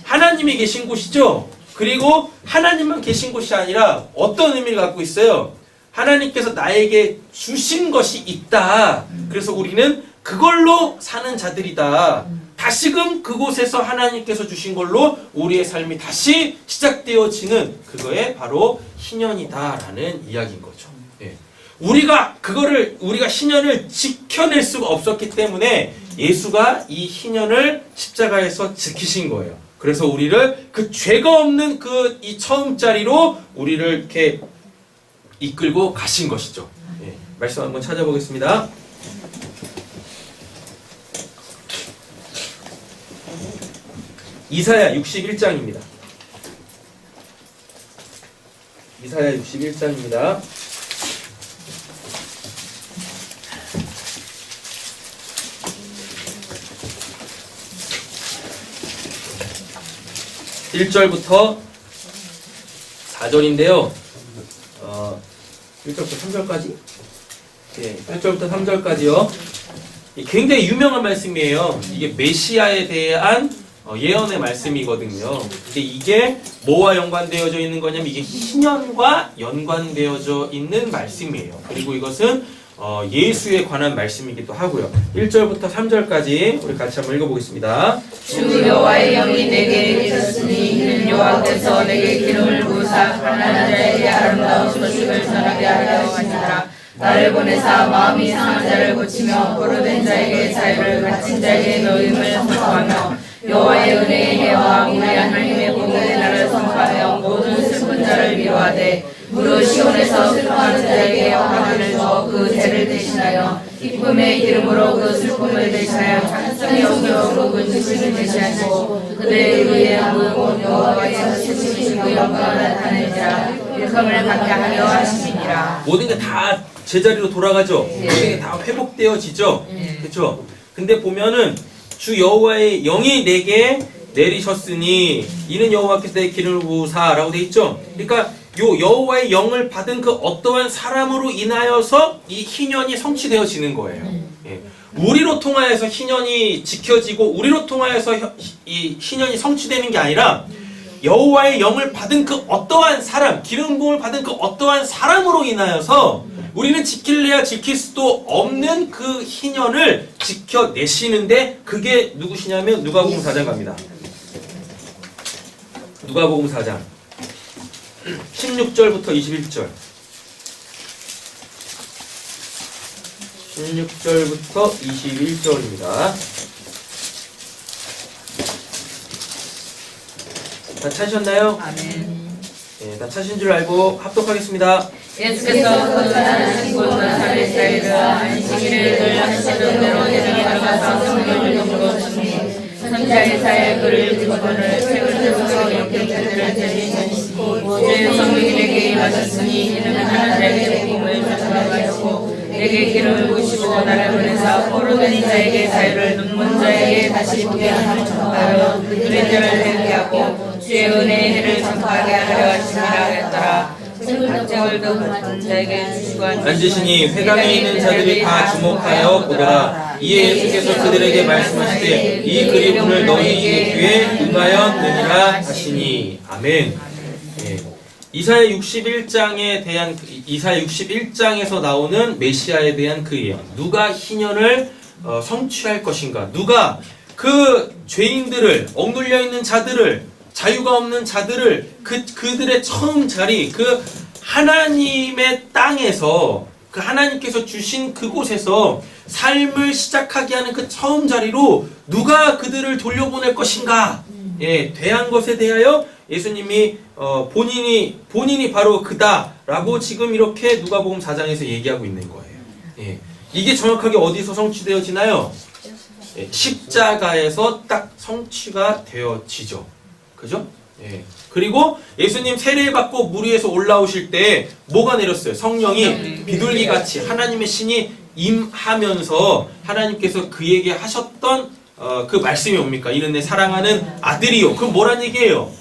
하나님이 계신 곳이죠. 그리고 하나님만 계신 곳이 아니라 어떤 의미를 갖고 있어요? 하나님께서 나에게 주신 것이 있다. 그래서 우리는 그걸로 사는 자들이다. 다시금 그곳에서 하나님께서 주신 걸로 우리의 삶이 다시 시작되어지는 그거에 바로 희년이다라는 이야기인 거죠. 예. 우리가 희년을 지켜낼 수가 없었기 때문에 예수가 이 희년을 십자가에서 지키신 거예요. 그래서 우리를 그 죄가 없는 그 이 처음자리로 우리를 이렇게 이끌고 가신 것이죠. 예, 말씀 한번 찾아보겠습니다. 이사야 61장입니다. 이사야 61장입니다. 1절부터 4절인데요. 1절부터 3절까지? 네, 1절부터 3절까지요. 굉장히 유명한 말씀이에요. 이게 메시아에 대한 예언의 말씀이거든요. 근데 이게 뭐와 연관되어져 있는 거냐면 이게 희년과 연관되어져 있는 말씀이에요. 그리고 이것은 예수에 관한 말씀이기도 하고요. 1절부터 3절까지 우리 같이 한번 읽어보겠습니다. 주 여호와의 영이 내게 계셨으니 이는 여호와께서 내게 기름을 부으사 가난한 자에게 아름다운 소식을 전하게 하려 하시니라. 나를 보내사 마음이 상한 자를 고치며 포로된 자에게 자유를 갇힌 자에게 노임을 선포하며 여호와의 은혜의 해와 우리 하나님의 복의 날을 선포하며 모든 슬픈 자를 위로하되 무릇 시온에서 슬퍼하는 자에게 화를 줘 그 죄를 대신하여 기쁨의 기름으로 그 슬픔을 대신하여 찬송의 영광으로 그 주심을 대신하시고 그들의 의에 모든 여호와께서 세우신 그 영광을 나타내니라. 일감을 갖게 하려 하시니라. 모든 게 다 제자리로 돌아가죠. 네. 모든 게 다 회복되어지죠. 네. 그렇죠? 근데 보면은 주 여호와의 영이 내게 내리셨으니 이는 여호와께서 내 기름을 부으사라고 돼 있죠. 그러니까 요 여호와의 영을 받은 그 어떠한 사람으로 인하여서 이 희년이 성취되어지는 거예요. 예. 우리로 통하여서 희년이 지켜지고 우리로 통하여서 이 희년이 성취되는 게 아니라 여호와의 영을 받은 그 어떠한 사람, 기름 부음을 받은 그 어떠한 사람으로 인하여서 우리는 지킬래야 지킬 수도 없는 그 희년을 지켜내시는데 그게 누구시냐면 누가복음 4장 갑니다. 누가복음 4장 16절부터 21절 16절부터 21절입니다. 다 찾으셨나요? 아멘. 네, 다 찾으신 줄 알고 합독하겠습니다. 예수께서 그 가난하신 곳 나사렛에 안식일에 늘 하시던 대로 예정에 들어가서 성경을 읽어주시니 선지자 이사야의 글을 읽어보는 책을 들고서 이렇게 그들을 데리시고 주의 성령이 내게 임하셨으니 이는 가난한 자에게 복음을 전하시고 내게 기름을 부으시고 나를 보내사 포로된 자에게 자유를 눈먼 자에게 다시 보게 하는 전파하여 그들의 죄를 회개하고 주의 은혜의 해를 전파하게 하려 하시니라 했더라. 학생을도 받은 자에게 주시고 앉으시니 회당에 있는 자들이 다 주목하여 보더라. 이에 예수께서 그들에게 말씀하시되 이 그리문을 너희에게 귀에 응하였느니라 하시니. 아멘. 예. 이사야 61장에서 나오는 메시아에 대한 그 예언. 누가 희년을 성취할 것인가? 누가 그 죄인들을, 억눌려 있는 자들을, 자유가 없는 자들을 그들의 처음 자리, 그 하나님의 땅에서 그 하나님께서 주신 그곳에서 삶을 시작하게 하는 그 처음 자리로 누가 그들을 돌려보낼 것인가? 예, 대한 것에 대하여 예수님이 본인이 바로 그다라고 지금 이렇게 누가복음 4장에서 얘기하고 있는 거예요. 예, 이게 정확하게 어디서 성취되어지나요? 예, 십자가에서 딱 성취가 되어지죠. 그죠? 예. 그리고 예수님 세례받고 물 위에서 올라오실 때 뭐가 내렸어요? 성령이 비둘기같이 하나님의 신이 임하면서 하나님께서 그에게 하셨던 그 말씀이 뭡니까? 이는 내 사랑하는 아들이요. 그럼 뭐란 얘기예요?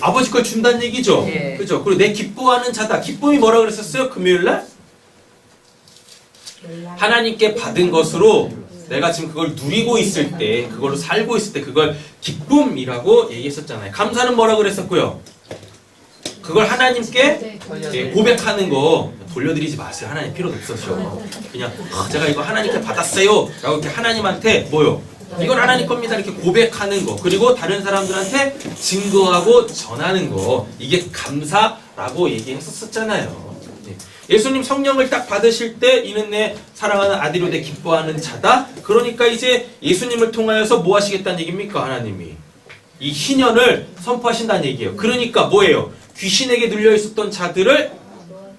아버지 걸 준다는 얘기죠. 예. 그죠? 그리고 내 기뻐하는 자다. 기쁨이 뭐라 그랬었어요? 금요일날? 하나님께 받은 것으로 내가 지금 그걸 누리고 있을 때, 그걸로 살고 있을 때 그걸 기쁨이라고 얘기했었잖아요. 감사는 뭐라 그랬었고요? 그걸 하나님께 고백하는 거 돌려드리지 마세요. 하나님 필요도 없으셔. 그냥 제가 이거 하나님께 받았어요 라고 이렇게 하나님한테 뭐요? 이건 하나님 겁니다 이렇게 고백하는 거, 그리고 다른 사람들한테 증거하고 전하는 거, 이게 감사라고 얘기했었잖아요. 예수님 성령을 딱 받으실 때 이는 내 사랑하는 아들이요 내 기뻐하는 자다. 그러니까 이제 예수님을 통하여서 뭐 하시겠다는 얘기입니까? 하나님이 이 희년을 선포하신다는 얘기예요. 그러니까 뭐예요? 귀신에게 눌려 있었던 자들을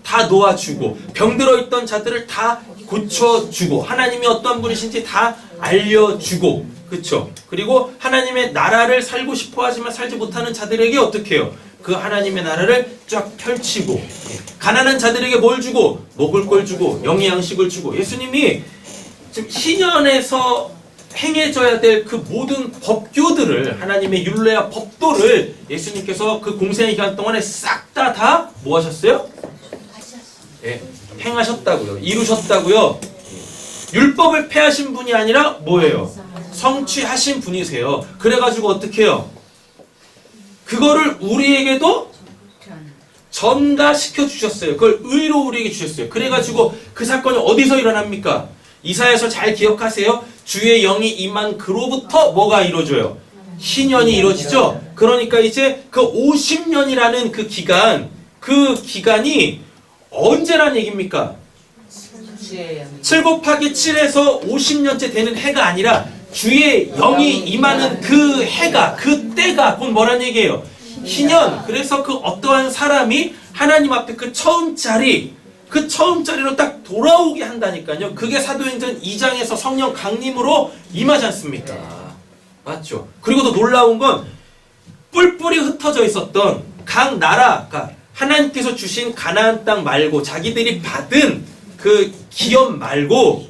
다 놓아주고 병들어 있던 자들을 다 고쳐주고 하나님이 어떤 분이신지 다 알려주고, 그렇죠? 그리고 하나님의 나라를 살고 싶어 하지만 살지 못하는 자들에게 어떻게 해요? 그 하나님의 나라를 쫙 펼치고, 가난한 자들에게 뭘 주고? 먹을 걸 주고 영의 양식을 주고. 예수님이 지금 희년에서 행해져야 될 그 모든 법규들을, 하나님의 율례와 법도를 예수님께서 그 공생의 기간 동안에 싹 다 뭐 하셨어요? 예, 행하셨다고요. 이루셨다고요. 율법을 폐하신 분이 아니라 뭐예요? 성취하신 분이세요. 그래가지고 어떻게 해요? 그거를 우리에게도 전가시켜 주셨어요. 그걸 의로 우리에게 주셨어요. 그래가지고 그 사건이 어디서 일어납니까? 이사야서 잘 기억하세요. 주의 영이 임한 그로부터 뭐가 이루어져요? 희년이 이루어지죠. 그러니까 이제 그 50년이라는 그 기간이 언제란 얘기입니까? 7 곱하기 7에서 50년째 되는 해가 아니라 주의 영이 임하는 그 해가, 그 때가 곧 뭐란 얘기예요? 희년. 그래서 그 어떠한 사람이 하나님 앞에 그 처음 자리로 딱 돌아오게 한다니까요. 그게 사도행전 2장에서 성령 강림으로 임하지 않습니까? 맞죠? 그리고 더 놀라운 건 뿔뿔이 흩어져 있었던 각 나라가 하나님께서 주신 가나안 땅 말고 자기들이 받은 그 기업 말고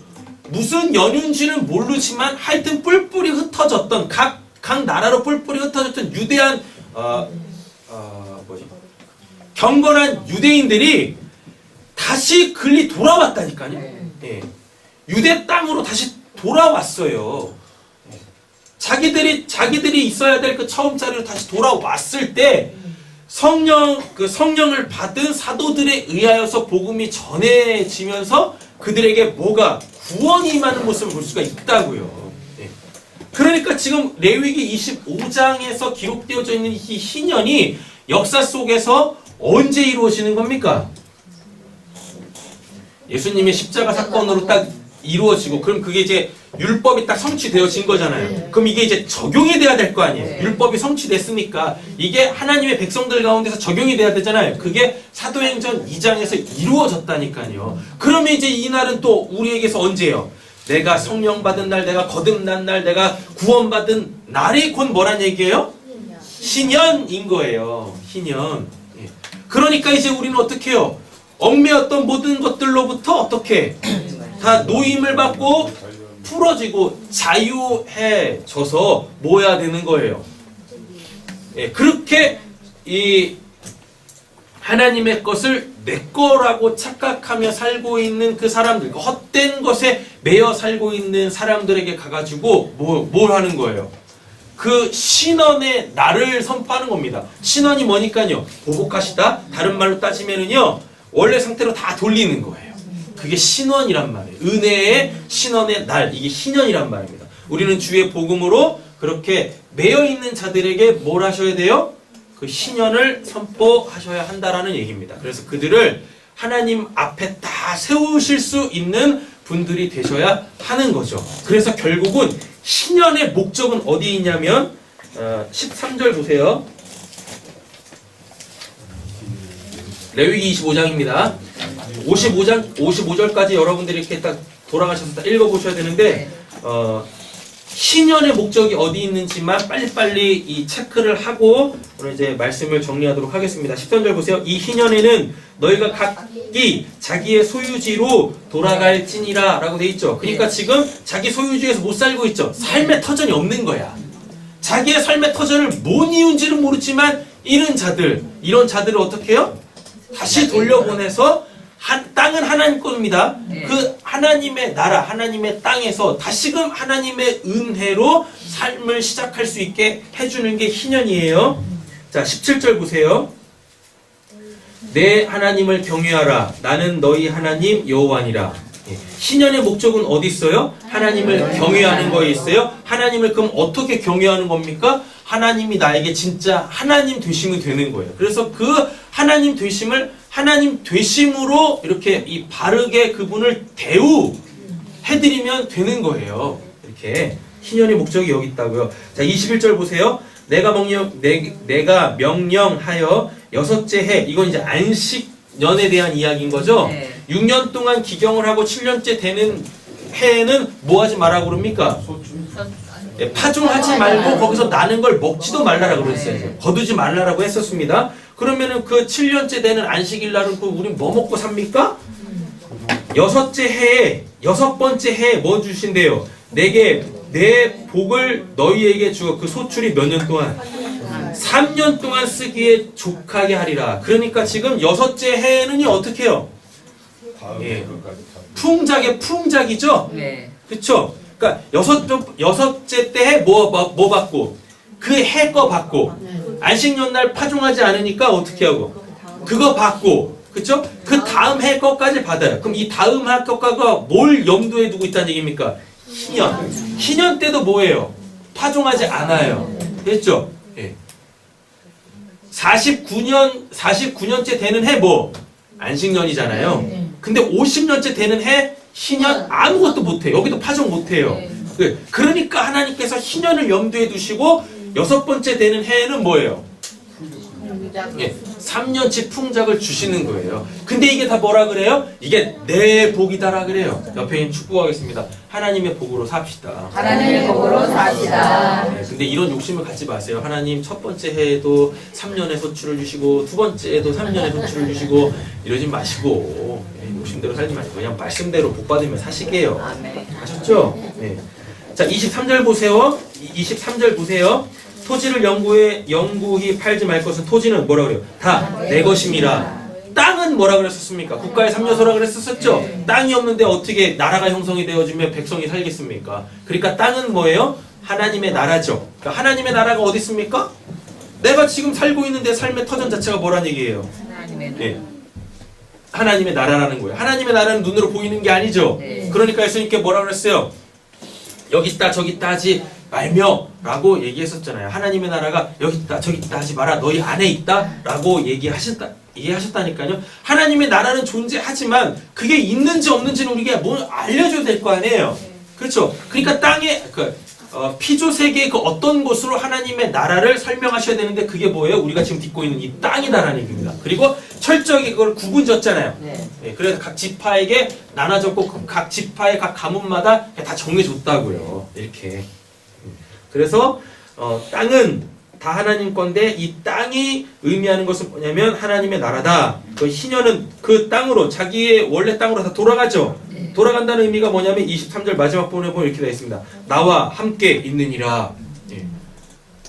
무슨 연유인지는 모르지만 하여튼 뿔뿔이 흩어졌던 각 나라로 뿔뿔이 흩어졌던 유대한 경건한 유대인들이 다시 글리 돌아왔다니까요. 예. 유대 땅으로 다시 돌아왔어요. 자기들이 있어야 될 그 처음 자리로 다시 돌아왔을 때 성령을 받은 사도들에 의하여서 복음이 전해지면서 그들에게 뭐가 구원이 임하는 모습을 볼 수가 있다고요. 예. 그러니까 지금 레위기 25장에서 기록되어져 있는 이 희년이 역사 속에서 언제 이루어지는 겁니까? 예수님의 십자가 사건으로 딱 이루어지고, 그럼 그게 이제 율법이 딱 성취되어진 거잖아요. 그럼 이게 이제 적용이 돼야 될 거 아니에요. 율법이 성취됐으니까 이게 하나님의 백성들 가운데서 적용이 돼야 되잖아요. 그게 사도행전 2장에서 이루어졌다니까요. 그러면 이제 이날은 또 우리에게서 언제예요? 내가 성령 받은 날, 내가 거듭난 날, 내가 구원받은 날이 곧 뭐란 얘기예요? 희년인 거예요. 희년. 예. 그러니까 이제 우리는 어떻게 해요? 얽매였던 모든 것들로부터 어떻게 다 노임을 받고 풀어지고 자유해져서 뭐 해야 되는 거예요? 예, 그렇게 이 하나님의 것을 내 거라고 착각하며 살고 있는 그 사람들, 그 헛된 것에 매여 살고 있는 사람들에게 가가지고 뭘 하는 거예요? 그 신원의 날을 선포하는 겁니다. 신원이 뭐니까요? 보복하시다. 다른 말로 따지면은요, 원래 상태로 다 돌리는 거예요. 그게 신원이란 말이에요. 은혜의 신원의 날, 이게 희년이란 말입니다. 우리는 주의 복음으로 그렇게 매여 있는 자들에게 뭘 하셔야 돼요? 그 희년을 선포하셔야 한다라는 얘기입니다. 그래서 그들을 하나님 앞에 다 세우실 수 있는 분들이 되셔야 하는 거죠. 그래서 결국은 신년의 목적은 어디 있냐면 13절 보세요. 레위기 25장입니다. 55절까지 여러분들이 이렇게 딱 돌아가셔서 딱 읽어보셔야 되는데 신년의 목적이 어디 있는지만 빨리빨리 이 체크를 하고 오늘 이제 말씀을 정리하도록 하겠습니다. 13절 보세요. 이 희년에는 너희가 각기 자기의 소유지로 돌아갈지니라 라고 돼 있죠. 그러니까 지금 자기 소유지에서 못 살고 있죠. 삶의 터전이 없는 거야. 자기의 삶의 터전을 뭔 이유인지는 모르지만 이런 자들을 어떻게 해요? 다시 돌려보내서 땅은 하나님 겁니다. 그 하나님의 나라, 하나님의 땅에서 다시금 하나님의 은혜로 삶을 시작할 수 있게 해주는 게 희년이에요. 자, 17절 보세요. 내 하나님을 경외하라. 나는 너희 하나님 여호와니라. 희년의 목적은 어디 있어요? 하나님을 경외하는 거에 있어요. 하나님을 그럼 어떻게 경외하는 겁니까? 하나님이 나에게 진짜 하나님 되심이 되는 거예요. 그래서 그 하나님 되심을 하나님 되심으로 이렇게 이 바르게 그분을 대우해드리면 되는 거예요. 이렇게 희년의 목적이 여기 있다고요. 자, 21절 보세요. 내가 명령하여 여섯째 해, 이건 이제 안식년에 대한 이야기인 거죠. 6년 동안 기경을 하고 7년째 되는 해에는 뭐 하지 말라고 그럽니까? 파종하지 말고 거기서 나는 걸 먹지도 말라라고 그랬어요. 거두지 말라라고 했었습니다. 그러면은 그 7년째 되는 안식일 날은 우린 뭐 먹고 삽니까? 여섯째 해에, 여섯 번째 해에 뭐 주신대요? 내게 내 복을 너희에게 주어. 그 소출이 몇 년 동안? 3년 동안 쓰기에 족하게 하리라. 그러니까 지금 여섯째 해에는요, 어떻게 해요? 풍작이죠? 네. 그쵸? 그러니까 여섯째 때 뭐 받고? 그 해 거 받고. 안식년 날 파종하지 않으니까 어떻게 하고? 그거 받고. 그쵸? 그 다음 해 거까지 받아요. 그럼 이 다음 해 거가 뭘 염두에 두고 있다는 얘기입니까? 희년. 희년 때도 뭐예요? 파종하지 않아요. 됐죠? 예. 49년째 되는 해 뭐? 안식년이잖아요. 근데 50년째 되는 해 희년 아무것도 못해. 여기도 파종 못해요. 그러니까 하나님께서 희년을 염두에 두시고 여섯 번째 되는 해에는 뭐예요? 3년치 풍작을 주시는 거예요. 근데 이게 다 뭐라 그래요? 이게 내 복이다라 그래요. 옆에 있는 축복하겠습니다. 하나님의 복으로 삽시다. 하나님의 복으로 삽시다. 근데 이런 욕심을 갖지 마세요. 하나님 첫 번째 해에도 3년의 소출을 주시고 두 번째에도 3년의 소출을 주시고 이러지 마시고 욕심대로 살지 마시고 그냥 말씀대로 복 받으면 사시게요. 아셨죠? 네. 자, 23절 보세요. 23절 보세요. 토지를 영구히 팔지 말 것은 토지는 뭐라 그래요? 다 내 것임이라. 땅은 뭐라 그랬었습니까? 국가의 삼요소라 그랬었죠? 땅이 없는데 어떻게 나라가 형성이 되어지면 백성이 살겠습니까? 그러니까 땅은 뭐예요? 하나님의 나라죠. 그러니까 하나님의 나라가 어디 있습니까? 내가 지금 살고 있는 내 삶의 터전 자체가 뭐란 얘기예요? 네. 하나님의 나라라는 거예요. 하나님의 나라는 눈으로 보이는 게 아니죠. 그러니까 예수님께 뭐라 그랬어요? 여기 있다 저기 있다 하지 말며 라고 얘기했었잖아요. 하나님의 나라가 여기 있다 저기 있다 하지 마라, 너희 안에 있다 라고 얘기하셨다니까요. 하나님의 나라는 존재하지만 그게 있는지 없는지는 우리가 뭘 알려줘야 될 거 아니에요. 그렇죠? 그러니까 땅에 피조 세계의 그 어떤 곳으로 하나님의 나라를 설명하셔야 되는데 그게 뭐예요? 우리가 지금 딛고 있는 이 땅이다라는 얘기입니다. 그리고 철저하게 그걸 구분졌잖아요. 그래서 각 지파에게 나눠졌고 각 지파의 각 가문마다 다 정해줬다고요. 이렇게. 그래서 땅은 다 하나님 건데 이 땅이 의미하는 것은 뭐냐면 하나님의 나라다. 그 희년은 그 땅으로 자기의 원래 땅으로 다 돌아가죠. 돌아간다는 의미가 뭐냐면 23절 마지막 부분에 보면 이렇게 되어 있습니다. 나와 함께 있느니라.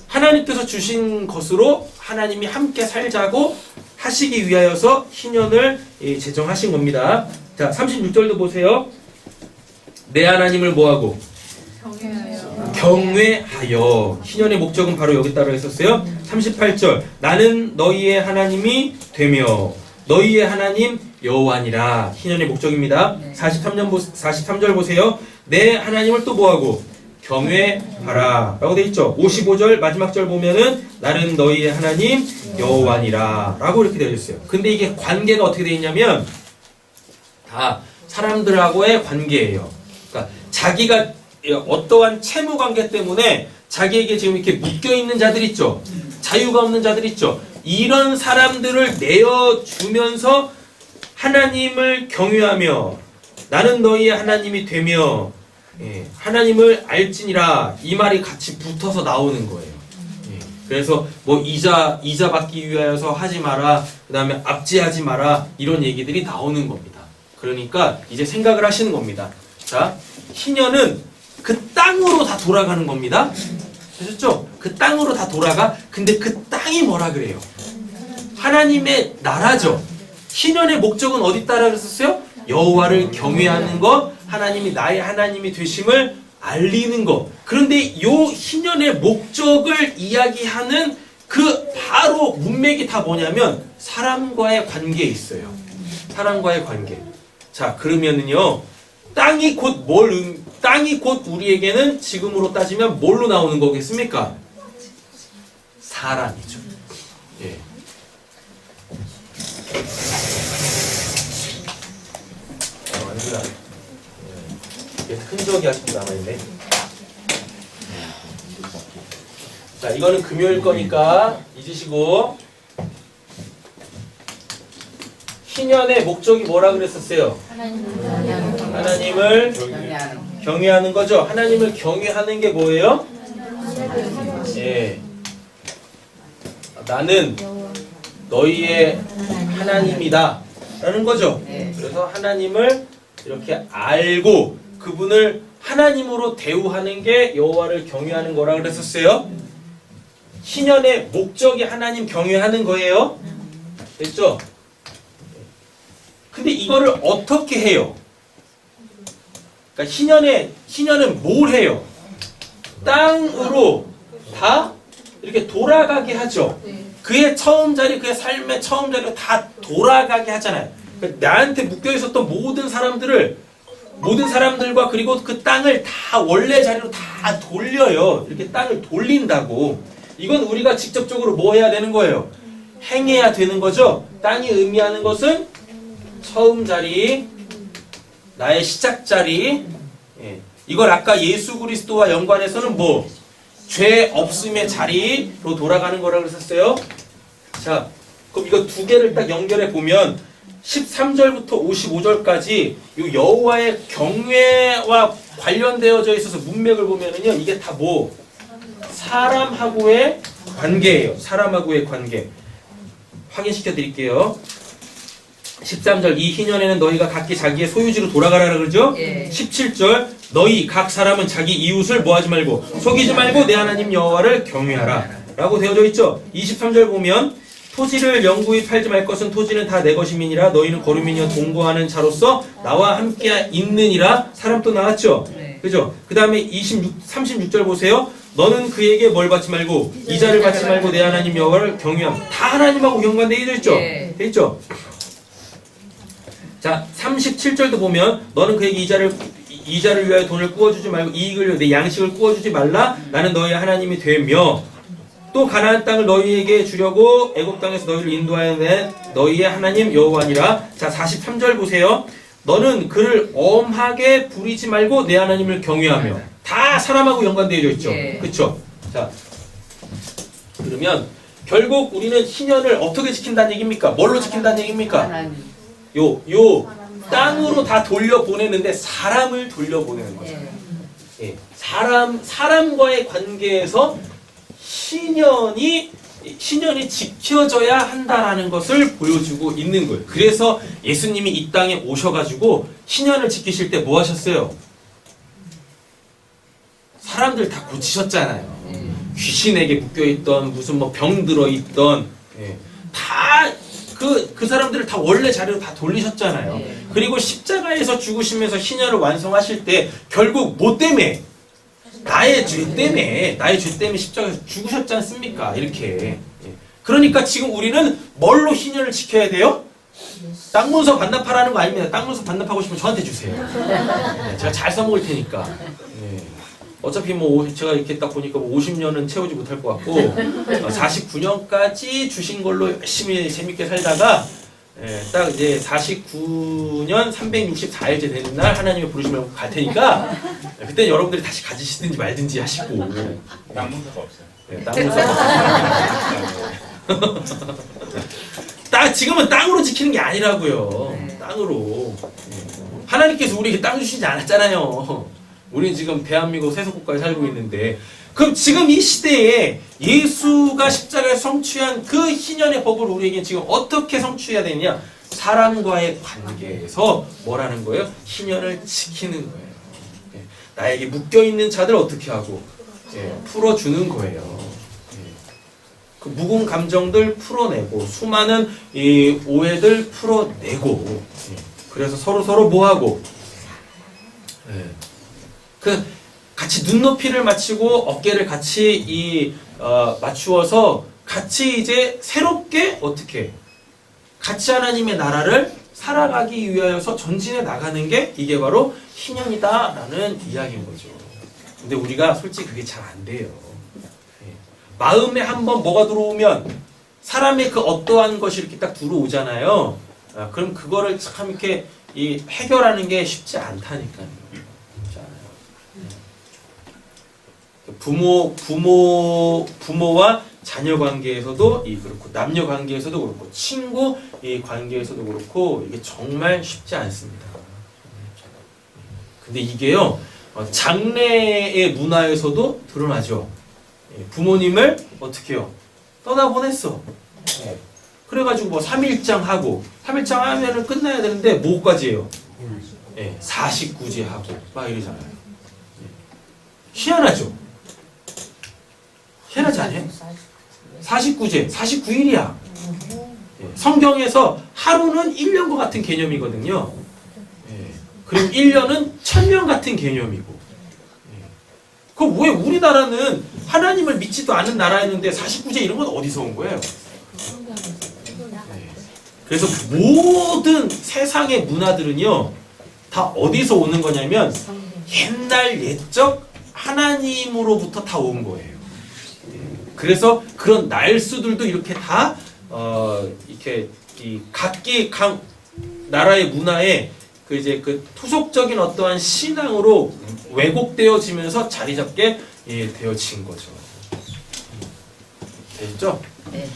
하나님께서 주신 것으로 하나님이 함께 살자고 하시기 위하여서 희년을 제정하신 겁니다. 자, 36절도 보세요. 내 하나님을 뭐하고? 경외하여. 희년의 목적은 바로 여기 따라 했었어요. 38절 나는 너희의 하나님이 되며 너희의 하나님 여호와니라. 희년의 목적입니다. 43절 보세요. 내 하나님을 또 뭐하고? 경외하라 라고 돼 있죠. 55절 마지막 절 보면은 나는 너희의 하나님 여호와니라 라고 이렇게 되어 있어요. 근데 이게 관계가 어떻게 되어 있냐면 다 사람들하고의 관계예요. 그러니까 자기가 어떠한 채무 관계 때문에 자기에게 지금 이렇게 묶여 있는 자들 있죠. 자유가 없는 자들 있죠. 이런 사람들을 내어주면서 하나님을 경외하며 나는 너희의 하나님이 되며 하나님을 알지니라 이 말이 같이 붙어서 나오는 거예요. 그래서 뭐 이자 받기 위하여서 하지 마라, 그 다음에 압제하지 마라 이런 얘기들이 나오는 겁니다. 그러니까 이제 생각을 하시는 겁니다. 자, 희년은 그 땅으로 다 돌아가는 겁니다. 되셨죠? 그 땅으로 다 돌아가. 근데 그 땅이 뭐라 그래요? 하나님의 나라죠. 희년의 목적은 어디 있다라 그랬었어요? 여호와를 경외하는 것, 하나님이 나의 하나님이 되심을 알리는 것. 그런데 요 희년의 목적을 이야기하는 그 바로 문맥이 다 뭐냐면 사람과의 관계에 있어요. 사람과의 관계. 자, 그러면은요, 땅이 곧 우리에게는 지금으로 따지면 뭘로 나오는 거겠습니까? 사람이죠. 예. 흔적이 아직도 남아있네. 자, 이거는 금요일 거니까 잊으시고. 희년의 목적이 뭐라 그랬었어요? 하나님을 경외하는 거죠. 하나님을 경외하는 게 뭐예요? 예. 나는 너희의 하나님이다 라는 거죠. 그래서 하나님을 이렇게 알고 그분을 하나님으로 대우하는 게 여호와를 경외하는 거라 그랬었어요. 희년의 목적이 하나님 경외하는 거예요. 됐죠? 근데 이거를 어떻게 해요? 그러니까 희년은 뭘 해요? 땅으로 다 이렇게 돌아가게 하죠. 그의 처음 자리, 그의 삶의 처음 자리로 다 돌아가게 하잖아요. 그러니까 나한테 묶여 있었던 모든 사람들과 그리고 그 땅을 다 원래 자리로 다 돌려요. 이렇게 땅을 돌린다고. 이건 우리가 직접적으로 뭐 해야 되는 거예요? 행해야 되는 거죠. 땅이 의미하는 것은 처음 자리, 나의 시작 자리. 이걸 아까 예수 그리스도와 연관해서는 뭐? 죄 없음의 자리로 돌아가는 거라고 그랬었어요. 자, 그럼 이거 두 개를 딱 연결해 보면 13절부터 55절까지 이 여호와의 경외와 관련되어져 있어서 문맥을 보면은요, 이게 다 뭐? 사람하고의 관계예요. 사람하고의 관계. 확인시켜 드릴게요. 13절 이 희년에는 너희가 각기 자기의 소유지로 돌아가라 그러죠? 17절 너희 각 사람은 자기 이웃을 뭐하지 말고 속이지 말고 내 하나님 여호와를 경외하라 라고 되어져 있죠? 23절 보면 토지를 영구히 팔지 말 것은 토지는 다 내 것임이니라 너희는 거류민이여 동거하는 자로서 나와 함께 있느니라. 사람 또 나왔죠? 그죠? 그 다음에 36절 보세요. 너는 그에게 뭘 받지 말고 이자를 받지 말고 내 하나님 여호와를 경외함. 다 하나님하고 연관되어 있죠? 돼 있죠? 자, 37절도 보면 너는 그에게 이자를 위하여 돈을 꾸어주지 말고 이익을 위하여 내 양식을 꾸어주지 말라. 나는 너희의 하나님이 되며 또 가나안 땅을 너희에게 주려고 애굽 땅에서 너희를 인도하여 낸 너희의 하나님 여호와니라. 자, 43절 보세요. 너는 그를 엄하게 부리지 말고 내 하나님을 경외하며. 다 사람하고 연관되어 있죠. 그렇죠? 자, 그러면 결국 우리는 희년을 어떻게 지킨다는 얘기입니까? 뭘로 지킨다는 얘기입니까? 요 땅으로 다 돌려보내는데 사람을 돌려보내는 거죠. 예. 사람과의 관계에서 신년이 지켜져야 한다라는 것을 보여주고 있는 거예요. 그래서 예수님이 이 땅에 오셔가지고 신년을 지키실 때 뭐 하셨어요? 사람들 다 고치셨잖아요. 귀신에게 묶여있던 무슨 뭐 병 들어있던 다 그 사람들을 다 원래 자리로 다 돌리셨잖아요. 그리고 십자가에서 죽으시면서 신년을 완성하실 때 결국 뭐 때문에? 나의 죄 때문에 십자가에서 죽으셨지 않습니까? 이렇게. 그러니까 지금 우리는 뭘로 희년을 지켜야 돼요? 땅 문서 반납하라는 거 아닙니다. 땅 문서 반납하고 싶으면 저한테 주세요. 제가 잘 써먹을 테니까. 어차피 뭐 제가 이렇게 딱 보니까 뭐 50년은 채우지 못할 것 같고 49년까지 주신 걸로 열심히 재밌게 살다가 딱 이제 49년 364일째 되는 날 하나님의 부르심을 갈 테니까 그때 여러분들이 다시 가지시든지 말든지 하시고 땅 문서가 없어요. 땅 문서 지금은 땅으로 지키는 게 아니라고요. 땅으로 하나님께서 우리에게 땅 주시지 않았잖아요. 우리는 지금 대한민국 세속국가에 살고 있는데 그럼 지금 이 시대에 예수가 십자가에 성취한 그 희년의 법을 우리에게 지금 어떻게 성취해야 되느냐? 사람과의 관계에서 뭐라는 거예요? 희년을 지키는 거예요. 나에게 묶여있는 자들 어떻게 하고 풀어주는 거예요. 그 묵은 감정들 풀어내고 수많은 이 오해들 풀어내고 그래서 서로 뭐하고 그 같이 눈높이를 맞추고 어깨를 같이 맞추어서 같이 이제 새롭게 어떻게 같이 하나님의 나라를 살아가기 위하여서 전진해 나가는 게 이게 바로 희년이다라는 이야기인 거죠. 근데 우리가 솔직히 그게 잘 안 돼요. 마음에 한번 뭐가 들어오면 사람의 그 어떠한 것이 이렇게 딱 들어오잖아요. 그럼 그거를 참 이렇게 해결하는 게 쉽지 않다니까요. 부모와 자녀 관계에서도 그렇고 남녀 관계에서도 그렇고 친구 관계에서도 그렇고 이게 정말 쉽지 않습니다. 근데 이게요 장래의 문화에서도 드러나죠. 부모님을 어떻게 해요? 떠나보냈어. 그래가지고 뭐 3일장 하고 3일장 하면은 끝나야 되는데 뭐까지 해요? 49제 하고 막 이러잖아요. 희한하죠? 희한하지 않아요? 49제, 49일이야. 성경에서 하루는 1년과 같은 개념이거든요. 그리고 1년은 1000년 같은 개념이고. 그럼 왜 우리나라는 하나님을 믿지도 않는 나라였는데 49제 이런 건 어디서 온 거예요? 그래서 모든 세상의 문화들은요 다 어디서 오는 거냐면 옛날 옛적 하나님으로부터 다 온 거예요. 그래서 그런 날수들도 이렇게 다 이렇게 각기 각 나라의 문화에 그 토속적인 어떠한 신앙으로 왜곡되어지면서 자리 잡게 되어진 거죠. 됐죠? 네.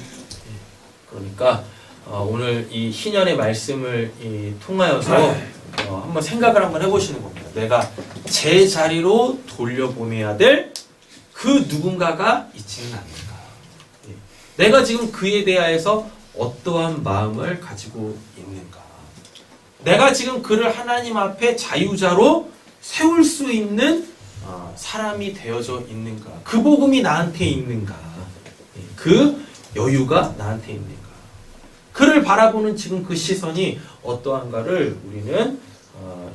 그러니까 오늘 이 희년의 말씀을 통하여서 한번 생각을 한번 해보시는 겁니다. 내가 제 자리로 돌려보내야 될 그 누군가가 있지는 않는가. 내가 지금 그에 대하여서 어떠한 마음을 가지고 있는가. 내가 지금 그를 하나님 앞에 자유자로 세울 수 있는 사람이 되어져 있는가. 그 복음이 나한테 있는가. 그 여유가 나한테 있는가. 그를 바라보는 지금 그 시선이 어떠한가를 우리는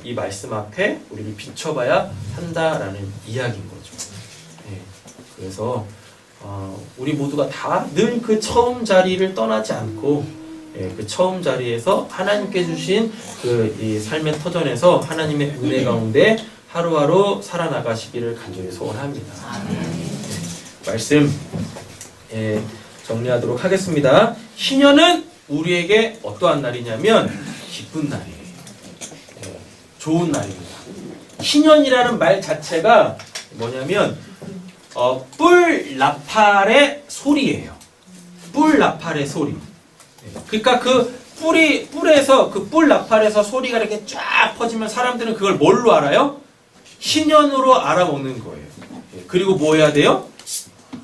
이 말씀 앞에 우리를 비춰봐야 한다라는 이야기인 거죠. 그래서 우리 모두가 다 늘 그 처음 자리를 떠나지 않고 그 처음 자리에서 하나님께 주신 이 삶의 터전에서 하나님의 은혜 가운데 하루하루 살아나가시기를 간절히 소원합니다. 말씀 정리하도록 하겠습니다. 희년은 우리에게 어떠한 날이냐면 기쁜 날이에요. 좋은 날입니다. 희년이라는 말 자체가 뭐냐면 뿔 나팔의 소리예요. 뿔 나팔의 소리. 그러니까 그 뿔에서 그 뿔 나팔에서 소리가 이렇게 쫙 퍼지면 사람들은 그걸 뭘로 알아요? 희년으로 알아먹는 거예요. 그리고 뭐 해야 돼요?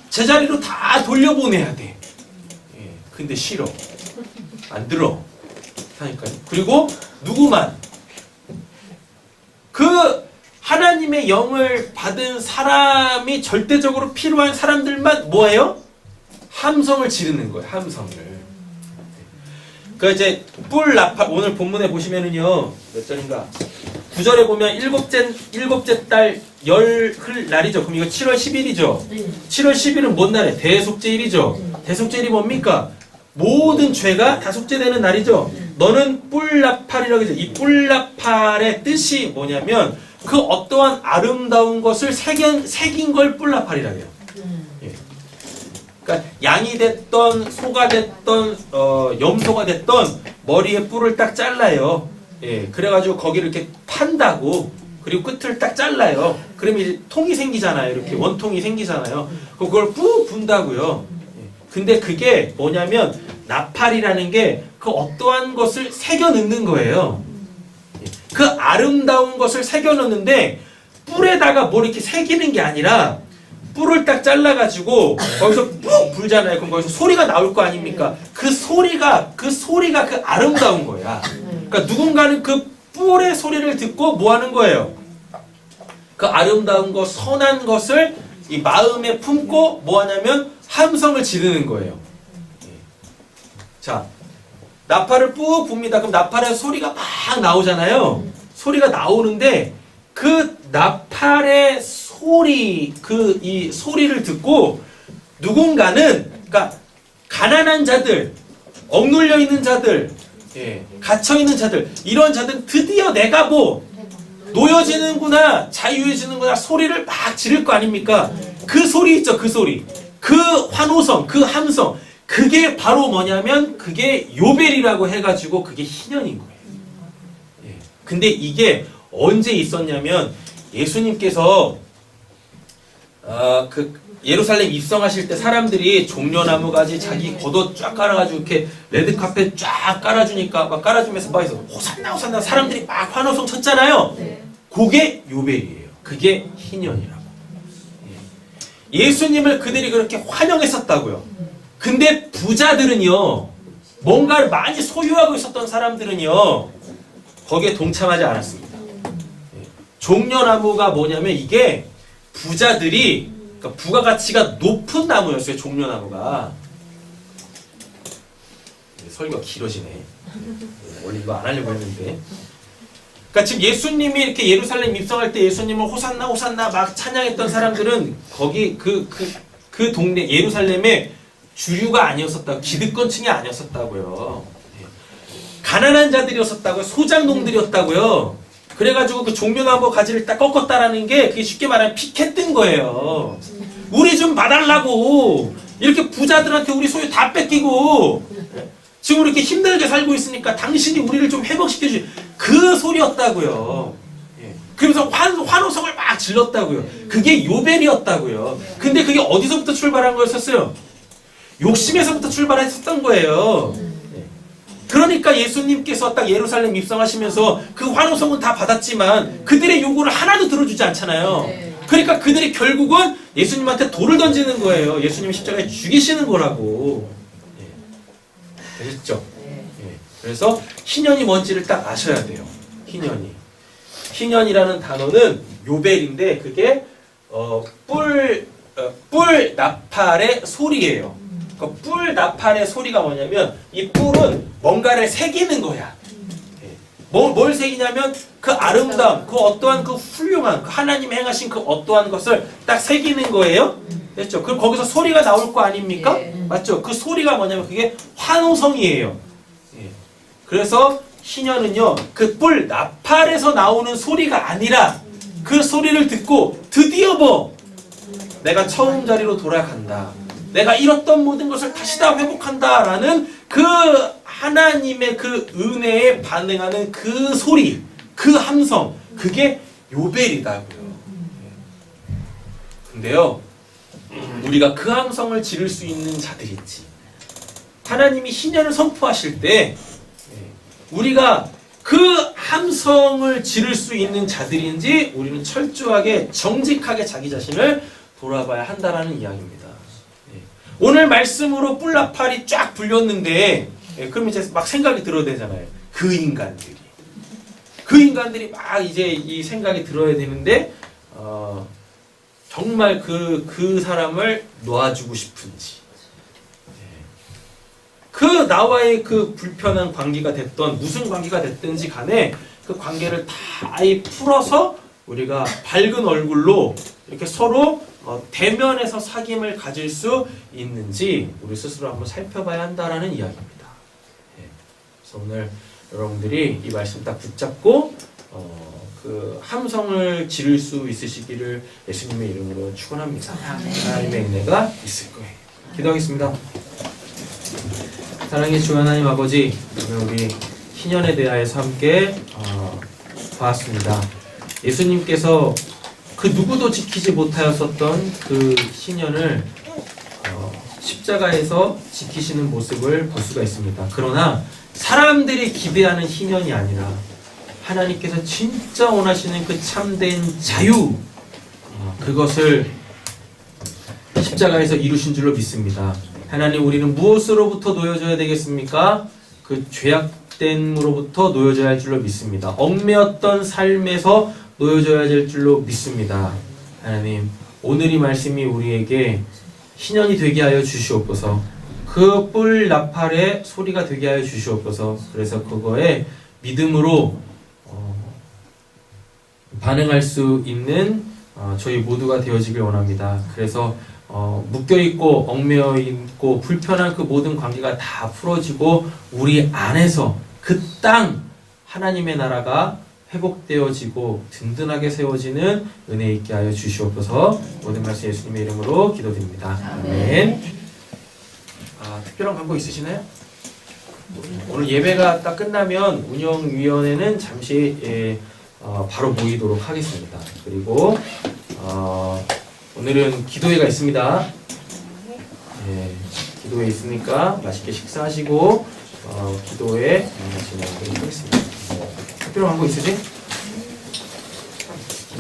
제자리로 다 돌려보내야 돼. 근데 싫어. 안 들어. 하니까요. 그리고 누구만 그 하나님의 영을 받은 사람이 절대적으로 필요한 사람들만 뭐예요? 함성을 지르는 거예요. 함성을. 그 이제 뿔 나팔 오늘 본문에 보시면은요 몇 절인가? 9절에 보면 일곱째 달 열흘 날이죠. 그럼 이거 7월 10일이죠. 7월 10일은 뭔 날이에요? 대속죄일이죠. 대속죄일이 뭡니까? 모든 죄가 다 속죄되는 날이죠. 너는 뿔나팔이라고 하죠. 이 뿔나팔의 뜻이 뭐냐면 그 어떠한 아름다운 것을 새긴 걸 뿔나팔이라 해요. 예. 그러니까 양이 됐던 소가 됐던 염소가 됐던 머리에 뿔을 딱 잘라요. 예. 그래가지고 거기를 이렇게 판다고. 그리고 끝을 딱 잘라요. 그러면 이제 통이 생기잖아요. 이렇게 원통이 생기잖아요. 그걸 푹 분다고요. 예. 근데 그게 뭐냐면 나팔이라는 게 그 어떠한 것을 새겨 넣는 거예요. 예. 그 아름다운 것을 새겨 넣는데 뿔에다가 뭘 이렇게 새기는 게 아니라 뿔을 딱 잘라가지고 거기서 푹 불잖아요. 그럼 거기서 소리가 나올 거 아닙니까? 그 소리가 그 아름다운 거야. 그러니까 누군가는 그 뿔의 소리를 듣고 뭐 하는 거예요? 그 아름다운 것, 선한 것을 이 마음에 품고 뭐 하냐면 함성을 지르는 거예요. 자, 나팔을 푹 붑니다. 그럼 나팔에서 소리가 막 나오잖아요. 소리가 나오는데 그 나팔의 소리, 이 소리를 듣고 누군가는, 그러니까 가난한 자들, 억눌려 있는 자들, 갇혀 있는 자들, 이런 자들은 드디어 내가 뭐 놓여지는구나, 자유해지는구나 소리를 막 지를 거 아닙니까? 그 소리 있죠, 그 소리. 그 환호성, 그 함성. 그게 바로 뭐냐면 그게 요벨이라고 해가지고 그게 희년인 거예요. 근데 이게 언제 있었냐면 예수님께서 그 예루살렘 입성하실 때 사람들이 종려나무 가지 자기 겉옷 쫙 깔아가지고 이렇게 레드카펫 쫙 깔아주니까 막 깔아주면서 막 해서 호산나 호산나 사람들이 막 환호성 쳤잖아요. 그게 요벨이에요. 그게 희년이라고. 예수님을 그들이 그렇게 환영했었다고요. 근데 부자들은요, 뭔가를 많이 소유하고 있었던 사람들은요, 거기에 동참하지 않았습니다. 종려나무가 뭐냐면 이게 부자들이, 그러니까 부가가치가 높은 나무였어요, 종려나무가. 설교가 길어지네. 원래 이거 안 하려고 했는데. 그러니까 지금 예수님이 이렇게 예루살렘 입성할 때 예수님을 호산나 호산나 막 찬양했던 사람들은 거기 그 동네 예루살렘에 주류가 아니었었다고, 기득권층이 아니었었다고요. 가난한 자들이었었다고요. 소장농들이었다고요. 그래가지고 그 종려나무 가지를 딱 꺾었다라는 게 그게 쉽게 말하면 피켓 뜬 거예요. 우리 좀 봐달라고. 이렇게 부자들한테 우리 소유 다 뺏기고 지금 우리 이렇게 힘들게 살고 있으니까 당신이 우리를 좀 회복시켜주지. 그 소리였다고요. 그러면서 환호성을 막 질렀다고요. 그게 요벨이었다고요. 근데 그게 어디서부터 출발한 거였었어요? 욕심에서부터 출발했었던 거예요. 그러니까 예수님께서 딱 예루살렘 입성하시면서 그 환호성은 다 받았지만 그들의 요구를 하나도 들어주지 않잖아요. 그러니까 그들이 결국은 예수님한테 돌을 던지는 거예요. 예수님이 십자가에 죽이시는 거라고. 되셨죠? 그래서 희년이 뭔지를 딱 아셔야 돼요. 희년이. 희년이라는 단어는 요벨인데 그게 뿔 나팔의 소리예요. 그 뿔 나팔의 소리가 뭐냐면 이 뿔은 뭔가를 새기는 거야. 뭘 새기냐면 그 아름다움, 그 어떠한 그 훌륭한 그 하나님이 행하신 그 어떠한 것을 딱 새기는 거예요. 됐죠? 그럼 거기서 소리가 나올 거 아닙니까? 맞죠? 그 소리가 뭐냐면 그게 환호성이에요. 그래서 희년은요, 그 뿔 나팔에서 나오는 소리가 아니라 그 소리를 듣고 드디어 뭐 내가 처음 자리로 돌아간다. 내가 잃었던 모든 것을 다시 다 회복한다라는 그 하나님의 그 은혜에 반응하는 그 소리, 그 함성, 그게 요벨이다고요. 근데요, 우리가 그 함성을 지를 수 있는 자들인지, 하나님이 희년을 선포하실 때 우리가 그 함성을 지를 수 있는 자들인지 우리는 철저하게 정직하게 자기 자신을 돌아봐야 한다라는 이야기입니다. 오늘 말씀으로 뿔나팔이 쫙 불렸는데 그럼 이제 막 생각이 들어야 되잖아요. 그 인간들이 막 이제 이 생각이 들어야 되는데 정말 그 사람을 놓아주고 싶은지, 그 나와의 그 불편한 관계가 됐던 무슨 관계가 됐든지 간에 그 관계를 다 풀어서 우리가 밝은 얼굴로 이렇게 서로 대면에서 사귐을 가질 수 있는지 우리 스스로 한번 살펴봐야 한다라는 이야기입니다. 그래서 오늘 여러분들이 이 말씀 딱 붙잡고 그 함성을 지를 수 있으시기를 예수님의 이름으로 축원합니다. 하나님의 은혜가 있을 거예요. 기도하겠습니다. 사랑의 주 하나님 아버지, 오늘 우리 희년에 대하여서 함께 보았습니다. 예수님께서 그 누구도 지키지 못하였었던 그 희년을 십자가에서 지키시는 모습을 볼 수가 있습니다. 그러나 사람들이 기대하는 희년이 아니라 하나님께서 진짜 원하시는 그 참된 자유, 그것을 십자가에서 이루신 줄로 믿습니다. 하나님, 우리는 무엇으로부터 놓여져야 되겠습니까? 그 죄악됨으로부터 놓여져야 할 줄로 믿습니다. 얽매였던 삶에서 놓여져야 될 줄로 믿습니다. 하나님, 오늘 이 말씀이 우리에게 희년이 되게 하여 주시옵소서. 그 뿔 나팔의 소리가 되게 하여 주시옵소서. 그래서 그거에 믿음으로 반응할 수 있는 저희 모두가 되어지길 원합니다. 그래서 묶여있고 얽매여있고 불편한 그 모든 관계가 다 풀어지고 우리 안에서 그 땅 하나님의 나라가 회복되어지고 든든하게 세워지는 은혜 있게 하여 주시옵소서. 모든 말씀 예수님의 이름으로 기도드립니다. 아멘. 특별한 광고 있으시나요? 오늘 예배가 딱 끝나면 운영위원회는 잠시 바로 모이도록 하겠습니다. 그리고 오늘은 기도회가 있습니다. 기도회 있으니까 맛있게 식사하시고 기도회 진행하도록 하겠습니다. 특별한 광고 있으지?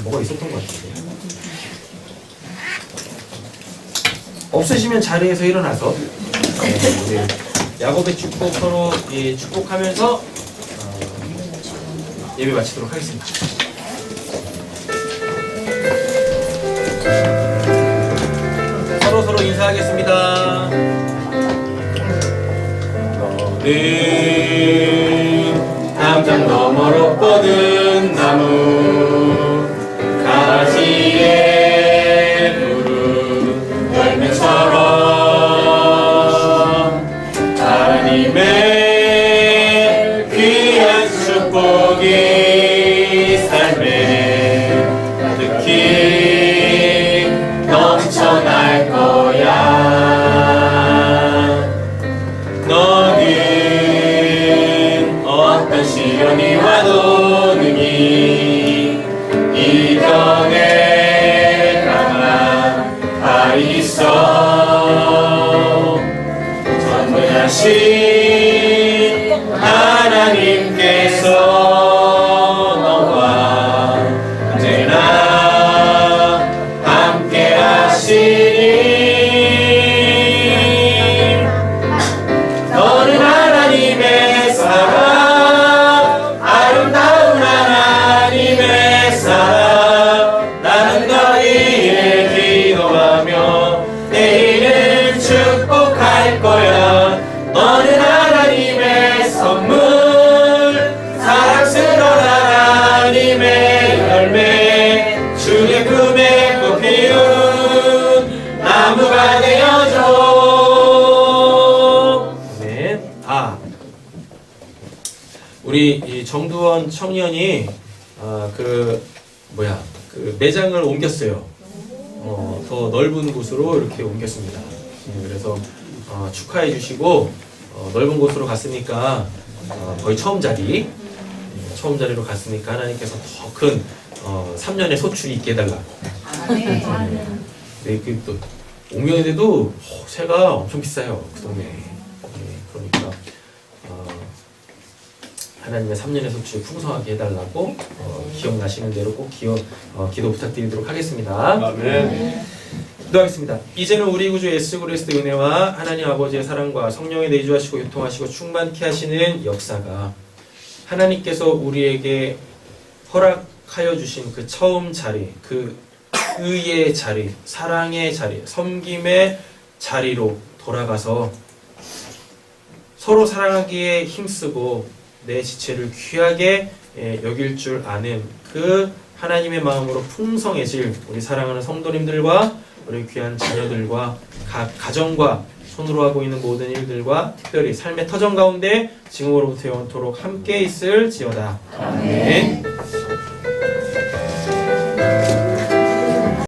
뭐가 있었던 것 같은데. 없으시면 자리에서 일어나서 우리 야곱의 축복 서로 축복하면서 예배 마치도록 하겠습니다. 서로 인사하겠습니다. 너는 담장 너머로 뻗은 나무 가지에 푸른 열매처럼 하나님의 귀한 축복이 삶에 가득히 넘쳐날 거야. 너는 어떤 시련이 와도 능히 이겨내 가만 있어. 전능하신 하나님께서 너와 언제나 함께 하시니 너는 하나님의 사랑, 아름다운 하나님의 사랑. 나는 너희를 기도하며 내일을 축복할 거야. 너는 하나님의 선물, 사랑스러운 하나님의 열매, 주의 품에 꽃 피운 나무가 되어줘. 네. 우리 이 정두원 청년이 그 매장을 옮겼어요. 더 넓은 곳으로 이렇게 옮겼습니다. 그래서 축하해 주시고 넓은 곳으로 갔으니까 거의 처음 자리로 갔으니까 하나님께서 더 큰 3년의 소출이 있게 해달라. 네, 또 옮겼는데도 새가 엄청 비싸요, 그 동네에. 그러니까 하나님의 3년의 소출 풍성하게 해달라고 기억나시는 대로 꼭 기도 부탁드리도록 하겠습니다. 아멘. 기도하겠습니다. 이제는 우리 구주 예수 그리스도의 은혜와 하나님 아버지의 사랑과 성령의 내주하시고 교통하시고 충만케 하시는 역사가 하나님께서 우리에게 허락하여 주신 그 처음 자리, 그 의의 자리, 사랑의 자리, 섬김의 자리로 돌아가서 서로 사랑하기에 힘쓰고 내 지체를 귀하게 여길 줄 아는 그 하나님의 마음으로 풍성해질 우리 사랑하는 성도님들과 우리 귀한 자녀들과 각 가정과 손으로 하고 있는 모든 일들과 특별히 삶의 터전 가운데 지금으로부터 영원토록 함께 있을지어다. 아멘.